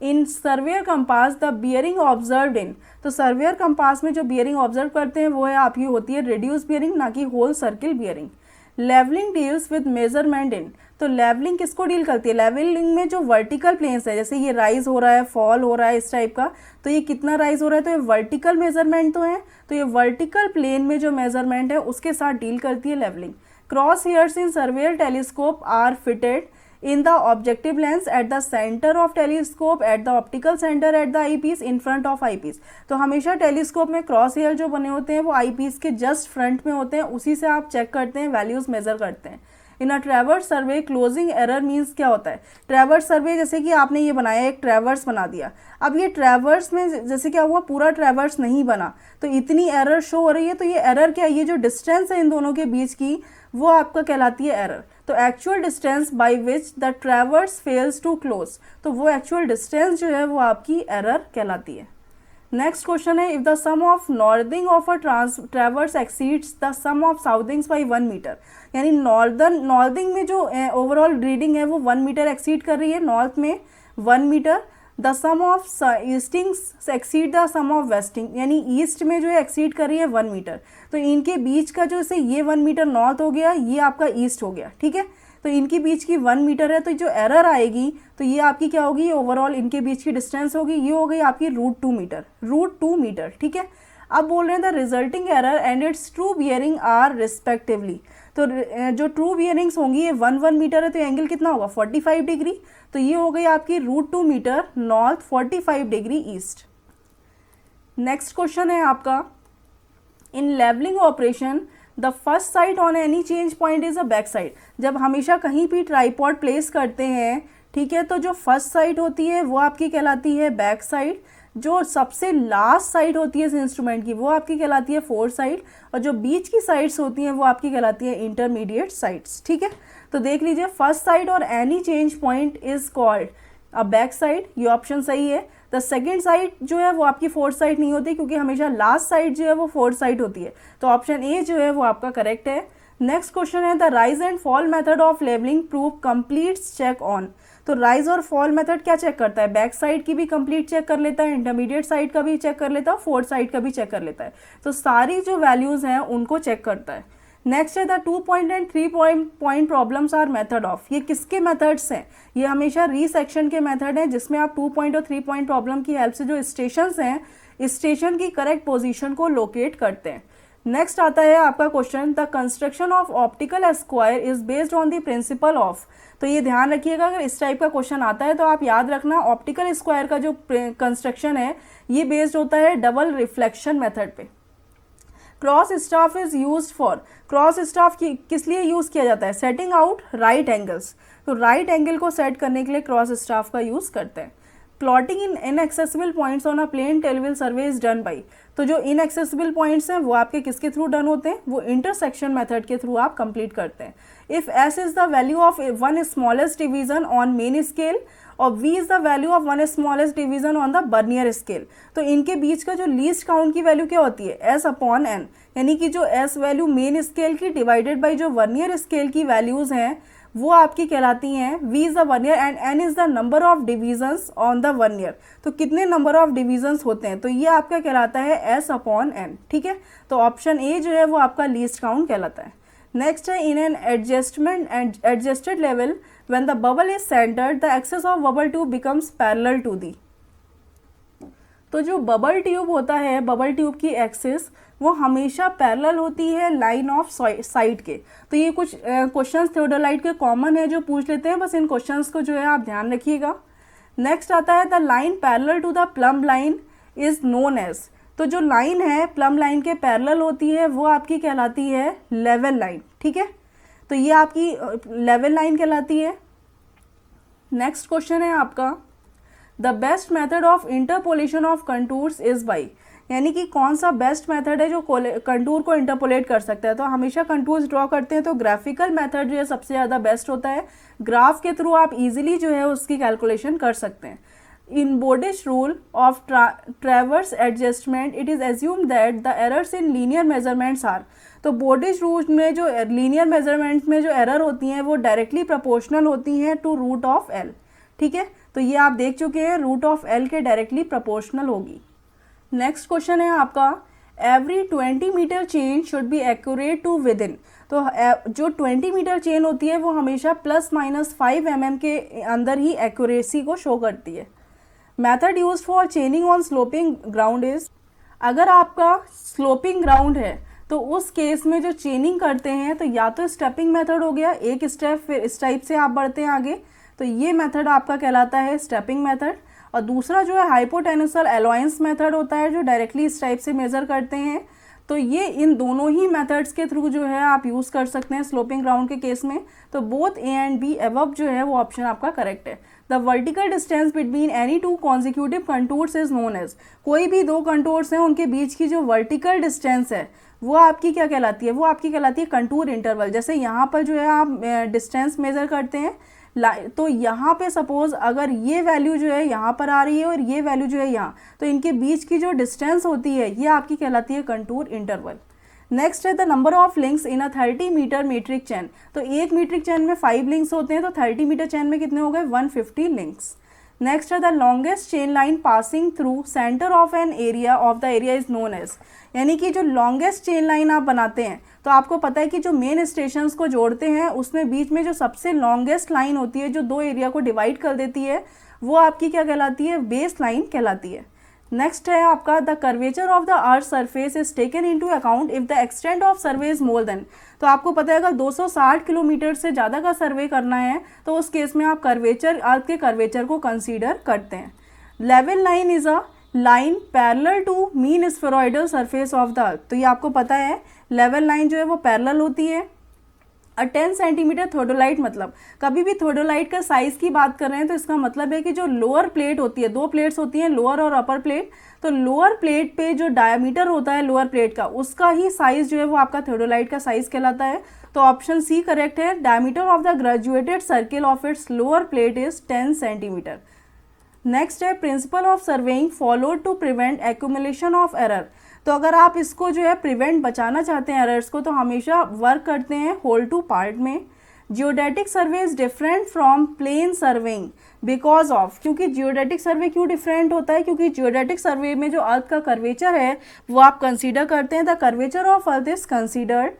In surveyor compass the bearing observed in, तो सर्वेयर कंपास में जो बियरिंग ऑब्जर्व करते हैं वो है आपकी होती है रेड्यूस बियरिंग, ना कि whole circle bearing. Levelling deals with measurement in, तो लेवलिंग किसको डील करती है, लेवलिंग में जो वर्टिकल प्लेन्स है, जैसे ये राइज हो रहा है, फॉल हो रहा है इस टाइप का, तो ये कितना राइज हो रहा है, तो ये वर्टिकल मेजरमेंट तो है, तो ये वर्टिकल प्लेन में जो मेजरमेंट है उसके साथ डील करती है levelling. Cross hairs in surveyor telescope are fitted in the objective lens at the center of telescope at the optical center at the eyepiece in front of eyepiece, तो हमेशा telescope में cross hair जो बने होते हैं वो आई piece के just front में होते हैं, उसी से आप चेक करते हैं, वैल्यूज मेजर करते हैं। इन अ ट्रैवर्स सर्वे क्लोजिंग एरर मीन्स क्या होता है? ट्रैवर्स सर्वे जैसे कि आपने ये बनाया, एक ट्रैवर्स बना दिया, अब ये ट्रैवर्स में जैसे क्या हुआ, पूरा ट्रैवर्स नहीं बना तो इतनी एरर शो हो रही है, तो ये एरर क्या है? ये जो डिस्टेंस है इन दोनों के बीच की वो आपका कहलाती है एरर। तो actual distance by which the traverse fails to close, तो वो एक्चुअल डिस्टेंस जो है वो आपकी एरर कहलाती है। नेक्स्ट क्वेश्चन है, if the sum of northing of a traverse exceeds the sum of southings by 1 metre, यानी नॉर्थिंग में जो ओवरऑल रीडिंग है वो 1 मीटर एक्सीड कर रही है, नॉर्थ में 1 metre, the sum of eastings exceed the sum of westing, यानी ईस्ट में जो है एक्सीड कर रही है 1 मीटर, तो इनके बीच का जो से ये 1 मीटर नॉर्थ हो गया, ये आपका ईस्ट हो गया, ठीक है। तो इनके बीच की 1 मीटर है, तो जो एरर आएगी तो ये आपकी क्या होगी, ओवरऑल इनके बीच की डिस्टेंस होगी, ये हो गई आपकी √2 मीटर, ठीक है। अब बोल रहे हैं the resulting error and its true bearing are respectively, तो जो ट्रू बियरिंग्स होंगी ये 1 मीटर है, तो एंगल कितना होगा 45 डिग्री, तो ये हो गई आपकी √2 metre north, 45 degree east. Next question है आपका, in levelling operation the first side on any change point is a back side, जब हमेशा कहीं भी ट्राईपॉड प्लेस करते हैं, ठीक है, तो जो फर्स्ट साइड होती है वो आपकी कहलाती है बैक साइड, जो सबसे लास्ट साइड होती है इस इंस्ट्रूमेंट की वो आपकी कहलाती है फोर्थ साइड, और जो बीच की साइड्स होती हैं वो आपकी कहलाती है इंटरमीडिएट साइड्स, ठीक है। तो देख लीजिए, फर्स्ट साइड और any change point is called a back side, ये ऑप्शन सही है। द सेकेंड साइड जो है वो आपकी फोर्थ साइड नहीं होती, क्योंकि हमेशा लास्ट साइड जो है वो फोर्थ साइड होती है, तो ऑप्शन ए जो है वो आपका करेक्ट है। नेक्स्ट क्वेश्चन है, the rise and fall method of levelling proof completes check on, तो राइज और फॉल मेथड क्या चेक करता है? बैक साइड की भी कंप्लीट चेक कर लेता है, इंटरमीडिएट साइड का भी चेक कर लेता है, फोर्थ साइड का भी चेक कर लेता है, तो सारी जो वैल्यूज हैं उनको चेक करता है। नेक्स्ट है, the 2 point and 3 point problems are method of, ये किसके मेथड्स हैं? ये हमेशा रीसेक्शन के मेथड हैं, जिसमें आप 2 पॉइंट और 3 पॉइंट प्रॉब्लम की हेल्प से जो स्टेशंस हैं, स्टेशन की करेक्ट पोजीशन को लोकेट करते हैं। नेक्स्ट आता है आपका question, the construction of optical square is based on the principle of, तो ये ध्यान रखिएगा, अगर इस टाइप का क्वेश्चन आता है तो आप याद रखना ऑप्टिकल स्क्वायर का जो कंस्ट्रक्शन है ये बेस्ड होता है डबल रिफ्लेक्शन मेथड पे। Cross staff is use for, cross staff किस लिए यूज किया जाता है? सेटिंग आउट राइट एंगल्स, तो राइट एंगल को सेट करने के लिए क्रॉस स्टाफ का यूज करते हैं। Plotting in inaccessible points on a plane television survey is done by, तो जो इनएक्सेसिबल पॉइंट्स हैं वो आपके किसके थ्रू डन होते हैं? वो इंटरसेक्शन मेथड के थ्रू आप कंप्लीट करते हैं। If S is the value of one smallest division on main scale और V is the value of one smallest division on the vernier scale, तो इनके बीच का जो लीस्ट काउंट की वैल्यू क्या होती है? एस अपॉन एन, यानी कि जो एस वैल्यू मेन स्केल की डिवाइडेड बाई जो वर्नियर स्केल की वैल्यूज हैं वो आपकी कहलाती हैं V is the vernier and N is the number of divisions on the vernier, तो कितने नंबर ऑफ डिवीजन्स होते हैं, तो ये आपका कहलाता है एस अपॉन एन, ठीक है। तो ऑप्शन ए जो है वो आपका लीस्ट काउंट कहलाता है। नेक्स्ट है, in an adjusted level when the bubble is centred the axis of bubble tube becomes parallel to the, तो जो बबल ट्यूब होता है, बबल ट्यूब की एक्सिस वो हमेशा पैरेलल होती है लाइन ऑफ साइट के, तो ये कुछ क्वेश्चंस थियोडोलाइट के कॉमन है जो पूछ लेते हैं, बस इन क्वेश्चंस को जो है आप ध्यान रखिएगा। नेक्स्ट आता है, the line parallel to the plumb line is known as, तो जो लाइन है प्लम लाइन के पैरेलल होती है वो आपकी कहलाती है लेवल लाइन, ठीक है, तो ये आपकी लेवल लाइन कहलाती है। नेक्स्ट क्वेश्चन है आपका, the best method of interpolation of contours is by, यानी कि कौन सा बेस्ट मेथड है जो कंटूर को इंटरपोलेट कर सकता है? तो हमेशा कंटूर्स ड्रॉ करते हैं तो ग्राफिकल मेथड जो है सबसे ज़्यादा बेस्ट होता है, ग्राफ के थ्रू आप इजीली जो है उसकी कैलकुलेशन कर सकते हैं। In Bowditch rule of traverse adjustment it is assume that the errors in linear measurements are, तो बोर्डिश रूल में जो लीनियर मेजरमेंट में जो एरर होती हैं वो डायरेक्टली प्रोपोर्शनल होती हैं टू रूट ऑफ एल, ठीक है, तो ये आप देख चुके हैं रूट ऑफ एल के डायरेक्टली प्रोपोर्शनल होगी। नेक्स्ट क्वेश्चन है आपका, every 20 metre chain should be accurate to within, तो जो 20 मीटर चेन होती है वो हमेशा ±5 mm के अंदर ही एक्यूरेसी को शो करती है। Method use for चेनिंग on sloping ground is, अगर आपका स्लोपिंग ग्राउंड है तो उस केस में जो चेनिंग करते हैं तो या तो स्टेपिंग मेथड हो गया, एक स्टेप फिर इस टाइप से आप बढ़ते हैं आगे, तो ये मेथड आपका कहलाता है स्टेपिंग मेथड। और दूसरा जो है हाइपोटेन्यूसल एलॉयंस मेथड होता है जो डायरेक्टली इस टाइप से मेज़र करते हैं, तो ये इन दोनों ही मेथड्स के थ्रू जो है आप यूज़ कर सकते हैं स्लोपिंग ग्राउंड के केस में। तो both A and B above जो है वो ऑप्शन आपका करेक्ट है। The vertical distance between any two consecutive contours is known as, कोई भी दो कंटूर्स हैं उनके बीच की जो वर्टिकल डिस्टेंस है वो आपकी क्या कहलाती है, वो आपकी कहलाती है कंटूर इंटरवल। जैसे यहाँ पर जो है आप डिस्टेंस मेजर करते हैं तो यहाँ पे सपोज अगर ये वैल्यू जो है यहाँ पर आ रही है और ये वैल्यू जो है यहाँ, तो इनके बीच की जो डिस्टेंस होती है ये आपकी कहलाती है कंटूर इंटरवल। नेक्स्ट है the number of links in a 30 metre metric chain. तो एक मीट्रिक चैन में 5 लिंक्स होते हैं, तो 30 मीटर चैन में कितने हो गए 150 लिंक्स। नेक्स्ट है the longest chain line passing through centre of an area of the area is known as, यानी कि जो लॉन्गेस्ट चेन लाइन आप बनाते हैं तो आपको पता है कि जो मेन स्टेशंस को जोड़ते हैं उसमें बीच में जो सबसे लॉन्गेस्ट लाइन होती है जो दो एरिया को डिवाइड कर देती है वो आपकी क्या कहलाती है, बेस लाइन कहलाती है। नेक्स्ट है आपका the curvature of the earth surface is taken into account if the extent of survey is more then. तो आपको पता है अगर 260 किलोमीटर से ज़्यादा का सर्वे करना है तो उस केस में आप कर्वेचर, अर्थ के कर्वेचर को कंसीडर करते हैं। Level line is a line parallel to mean spheroidal surface of the earth. तो ये आपको पता है लेवल लाइन जो है वो पैरेलल होती है। 10 सेंटीमीटर थोडोलाइट, मतलब कभी भी थोडोलाइट का साइज़ की बात कर रहे हैं तो इसका मतलब है कि जो लोअर प्लेट होती है, दो प्लेट्स होती हैं लोअर और अपर प्लेट, तो लोअर प्लेट पे जो डायमीटर होता है लोअर प्लेट का उसका ही साइज़ जो है वो आपका थोडोलाइट का साइज़ कहलाता है। तो ऑप्शन सी करेक्ट है। Diameter of the graduated circle of its lower plate is 10 centimetre. Next है principle of surveying followed to prevent accumulation of error. तो अगर आप इसको जो है प्रिवेंट बचाना चाहते हैं एरर्स को तो हमेशा वर्क करते हैं होल टू पार्ट में। Geodetic survey is different from plane surveying because of, क्योंकि जियोडेटिक सर्वे क्यों डिफरेंट होता है, क्योंकि जियोडेटिक सर्वे में जो अर्थ का कर्वेचर है वो आप कंसीडर करते हैं। The curvature of earth is considered.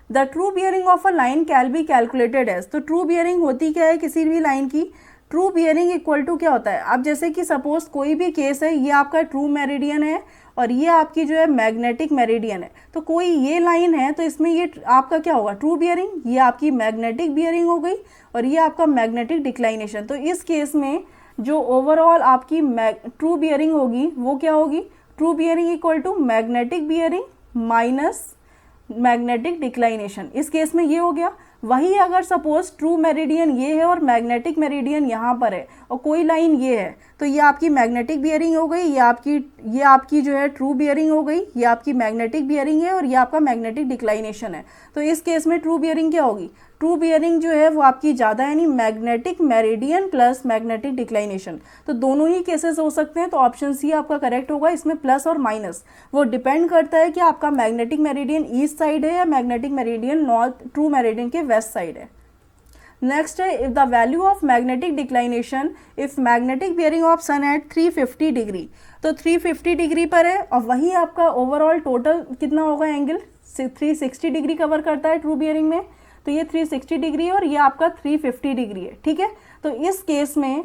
The true bearing of a line can be calculated as. तो ट्रू बियरिंग होती क्या है किसी भी लाइन की, ट्रू बियरिंग इक्वल टू क्या होता है, अब जैसे कि सपोज कोई भी केस है, ये आपका ट्रू मेरिडियन है और ये आपकी जो है मैग्नेटिक मेरिडियन है, तो कोई ये लाइन है तो इसमें ये आपका क्या होगा ट्रू बियरिंग, ये आपकी मैग्नेटिक बियरिंग हो गई और ये आपका मैग्नेटिक डिक्लाइनेशन। तो इस केस में जो ओवरऑल आपकी ट्रू बियरिंग होगी वो क्या होगी, true bearing equal to magnetic bearing minus magnetic declination. इस केस में ये हो गया। वही अगर सपोज ट्रू मेरिडियन ये है और मैग्नेटिक मेरिडियन यहाँ पर है और कोई लाइन ये है तो ये आपकी मैग्नेटिक बियरिंग हो गई, ये आपकी जो है ट्रू बियरिंग हो गई, ये आपकी मैग्नेटिक बियरिंग है और ये आपका मैग्नेटिक डिक्लाइनेशन है। तो इस केस में ट्रू बियरिंग क्या होगी, ट्रू बियरिंग जो है वो आपकी ज़्यादा यानी magnetic meridian plus magnetic declination. तो दोनों ही केसेस हो सकते हैं, तो ऑप्शन सी आपका करेक्ट होगा। इसमें प्लस और माइनस वो डिपेंड करता है कि आपका मैग्नेटिक मेरिडियन ईस्ट साइड है या magnetic meridian north true meridian के वेस्ट साइड है। नेक्स्ट है if the value of magnetic declination if magnetic bearing of sun at 350 degree. तो 350 डिग्री पर है और वही आपका ओवरऑल टोटल कितना होगा एंगल 360 डिग्री कवर करता है ट्रू बियरिंग में, तो ये 360 डिग्री है और ये आपका 350 डिग्री है। ठीक है, तो इस केस में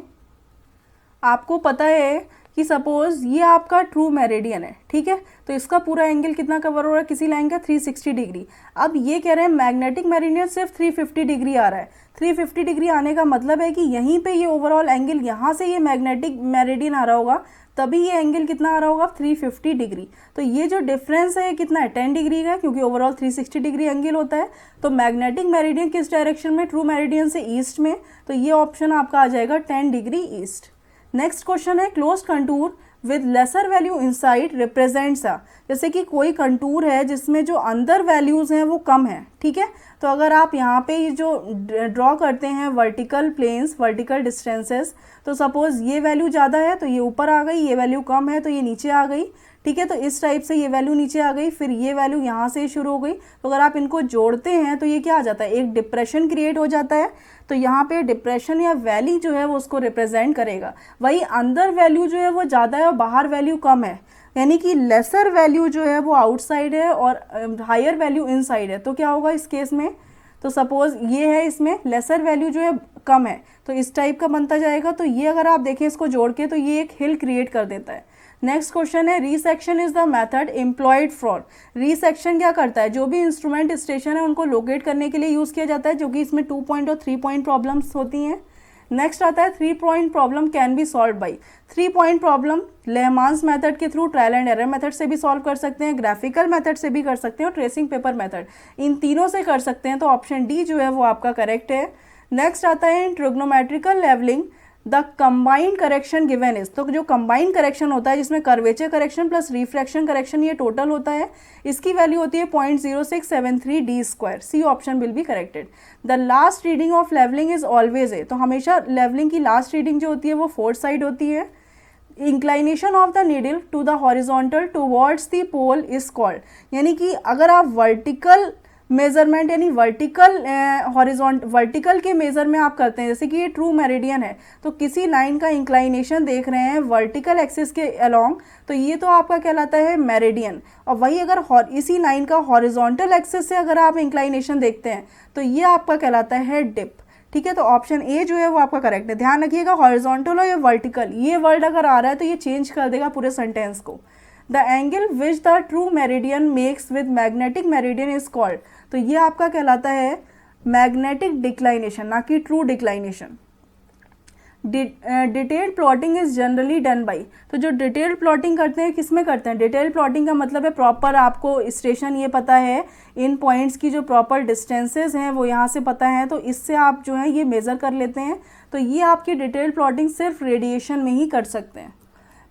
आपको पता है कि सपोज ये आपका ट्रू मेरिडियन है, ठीक है, तो इसका पूरा एंगल कितना कवर हो रहा है किसी लाइन का 360 डिग्री। अब ये कह रहे हैं मैग्नेटिक मेरिडियन सिर्फ 350 डिग्री आ रहा है। 350 डिग्री आने का मतलब है कि यहीं पे ये ओवरऑल एंगल यहाँ से ये मैग्नेटिक मेरिडियन आ रहा होगा तभी ये एंगल कितना आ रहा होगा 350 डिग्री। तो ये जो डिफरेंस है कितना है 10 डिग्री का, क्योंकि ओवरऑल 360 डिग्री एंगल होता है। तो मैग्नेटिक मेरिडियन किस डायरेक्शन में, ट्रू मेरिडियन से ईस्ट में, तो ये ऑप्शन आपका आ जाएगा 10 डिग्री ईस्ट। नेक्स्ट क्वेश्चन है close contour with lesser value inside represents a. जैसे कि कोई कंटूर है जिसमें जो अंदर वैल्यूज़ हैं वो कम है, ठीक है, तो अगर आप यहाँ पे ये जो ड्रॉ करते हैं वर्टिकल प्लेन्स, वर्टिकल डिस्टेंसेस, तो सपोज़ ये वैल्यू ज़्यादा है तो ये ऊपर आ गई, ये वैल्यू कम है तो ये नीचे आ गई, ठीक है, तो इस टाइप से ये वैल्यू नीचे आ गई, फिर ये वैल्यू यहाँ से शुरू हो गई। तो अगर आप इनको जोड़ते हैं तो ये क्या आ जाता है, एक डिप्रेशन क्रिएट हो जाता है। तो यहाँ पे डिप्रेशन या वैली जो है वो उसको रिप्रेजेंट करेगा। वही अंदर वैल्यू जो है वो ज़्यादा है और बाहर वैल्यू कम है, यानी कि लेसर वैल्यू जो है वो आउटसाइड है और हायर वैल्यू इनसाइड है। तो क्या होगा इस केस में, तो सपोज़ ये है, इसमें लेसर वैल्यू जो है कम है तो इस टाइप का बनता जाएगा। तो ये अगर आप देखें इसको जोड़ के तो ये एक हिल क्रिएट कर देता है। नेक्स्ट क्वेश्चन है resection is the method employed for. Resection क्या करता है, जो भी इंस्ट्रूमेंट स्टेशन है उनको लोकेट करने के लिए यूज़ किया जाता है, जो कि इसमें 2 पॉइंट और 3 पॉइंट प्रॉब्लम्स होती हैं। नेक्स्ट आता है 3 point problem can be solve by. 3 point problem Lehmann's method के through, trial and error method से भी सॉल्व कर सकते हैं, ग्राफिकल मेथड से भी कर सकते हैं और ट्रेसिंग पेपर मेथड, इन तीनों से कर सकते हैं। तो ऑप्शन डी जो है वो आपका करेक्ट है। नेक्स्ट आता है in trigonometrical levelling the combined correction given is. तो जो कंबाइंड करेक्शन होता है जिसमें curvature correction plus refraction correction ये टोटल होता है, इसकी वैल्यू होती है 0.0673 D square. C option will be corrected. The last reading of levelling is always a. तो हमेशा लेवलिंग की लास्ट रीडिंग जो होती है वो फोर्थ साइड होती है। Inclination of the needle to the horizontal towards the pole is called. यानी कि अगर आप वर्टिकल मेजरमेंट यानी वर्टिकल के मेजर में आप करते हैं, जैसे कि ये ट्रू मेरिडियन है, तो किसी लाइन का इंक्लाइनेशन देख रहे हैं वर्टिकल एक्सिस के अलोंग, तो ये तो आपका कहलाता है मेरिडियन। और वही अगर इसी लाइन का हॉरिजॉन्टल एक्सिस से अगर आप इंक्लाइनेशन देखते हैं तो ये आपका कहलाता है डिप। ठीक है, तो ऑप्शन ए जो है वो आपका करेक्ट है। ध्यान रखिएगा हॉरिजॉन्टल और या वर्टिकल, ये वर्ड अगर आ रहा है तो ये चेंज कर देगा पूरे सेंटेंस को। The angle which the true meridian makes with magnetic meridian is called. तो ये आपका कहलाता है मैग्नेटिक डिक्लाइनेशन, ना कि true declination. Detailed plotting is generally done by. तो जो डिटेल्ड प्लॉटिंग करते हैं किस में करते हैं? डिटेल्ड प्लॉटिंग का मतलब है प्रॉपर आपको स्टेशन ये पता है, इन पॉइंट्स की जो प्रॉपर डिस्टेंसेस हैं वो यहाँ से पता है, तो इससे आप जो है ये मेज़र कर लेते हैं। तो ये आपकी डिटेल्ड प्लॉटिंग सिर्फ रेडिएशन में ही कर सकते हैं।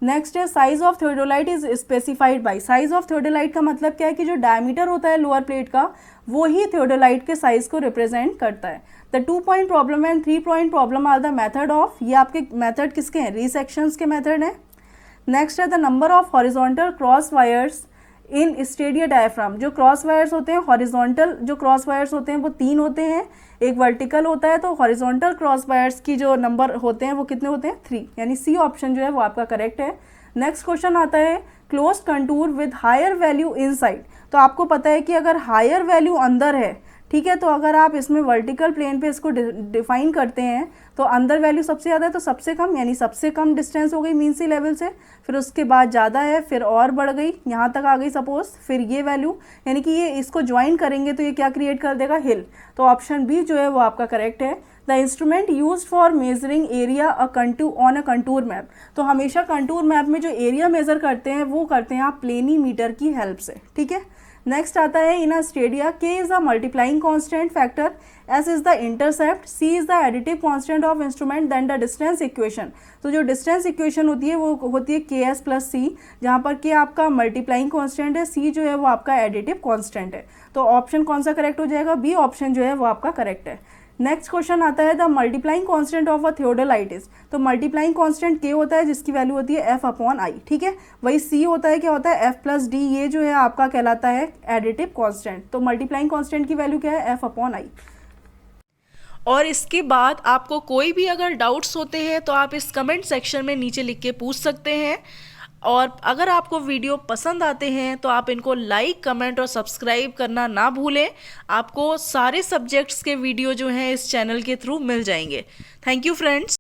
नेक्स्ट है size of theodolite is specified by. Size of theodolite का मतलब क्या है कि जो डायमीटर होता है लोअर प्लेट का वो ही थियोडोलाइट के साइज को रिप्रेजेंट करता है। The 2 point problem and 3 point problem are the method of. ये आपके मेथड किसके हैं? रिसेक्शंस के मेथड हैं। नेक्स्ट है the number of horizontal cross wires in Stadia diaphragm. जो क्रॉस वायर्स होते हैं हॉरिजॉन्टल जो क्रॉस वायर्स होते हैं वो 3 होते हैं, एक वर्टिकल होता है। तो हॉरिजॉन्टल क्रॉस वायर्स की जो नंबर होते हैं वो कितने होते हैं? 3, यानी सी ऑप्शन जो है वो आपका करेक्ट है। नेक्स्ट क्वेश्चन आता है close contour with higher value inside. तो आपको पता है कि अगर हायर वैल्यू अंदर है, ठीक है, तो अगर आप इसमें वर्टिकल प्लेन पे इसको डिफाइन करते हैं तो अंदर वैल्यू सबसे ज़्यादा है तो सबसे कम, यानी सबसे कम डिस्टेंस हो गई मीन सी लेवल से, फिर उसके बाद ज़्यादा है, फिर और बढ़ गई, यहाँ तक आ गई सपोज, फिर ये वैल्यू, यानी कि ये इसको ज्वाइन करेंगे तो ये क्या क्रिएट कर देगा? हिल। तो ऑप्शन बी जो है वो आपका करेक्ट है। The instrument use for measuring area on a contour map. तो हमेशा कंटूर मैप में जो एरिया मेजर करते हैं वो करते हैं आप प्लेनीमीटर की हेल्प से। ठीक है, नेक्स्ट आता है in a stadia K is the multiplying constant factor, S is the intercept, C is the additive constant of instrument, then the distance equation. तो जो डिस्टेंस इक्वेशन होती है वो होती है के एस प्लस सी, जहाँ पर के आपका मल्टीप्लाइंग कांस्टेंट है, सी जो है वो आपका एडिटिव कांस्टेंट है। तो ऑप्शन कौन सा करेक्ट हो जाएगा? बी ऑप्शन जो है वो आपका करेक्ट है। नेक्स्ट क्वेश्चन आता है the multiplying constant of a theodolite is. तो मल्टीप्लाइंग कांस्टेंट के होता है जिसकी वैल्यू होती है एफ अपॉन आई। ठीक है, वही सी होता है क्या होता है? F plus D. ये जो है आपका कहलाता है एडिटिव कांस्टेंट। तो मल्टीप्लाइंग कांस्टेंट की वैल्यू क्या है? F upon I. और इसके बाद आपको कोई भी अगर डाउट्स होते हैं तो आप इस कमेंट सेक्शन में नीचे लिख के पूछ सकते हैं। और अगर आपको वीडियो पसंद आते हैं तो आप इनको लाइक, कमेंट और सब्सक्राइब करना ना भूलें। आपको सारे सब्जेक्ट्स के वीडियो जो हैं इस चैनल के थ्रू मिल जाएंगे। Thank you friends.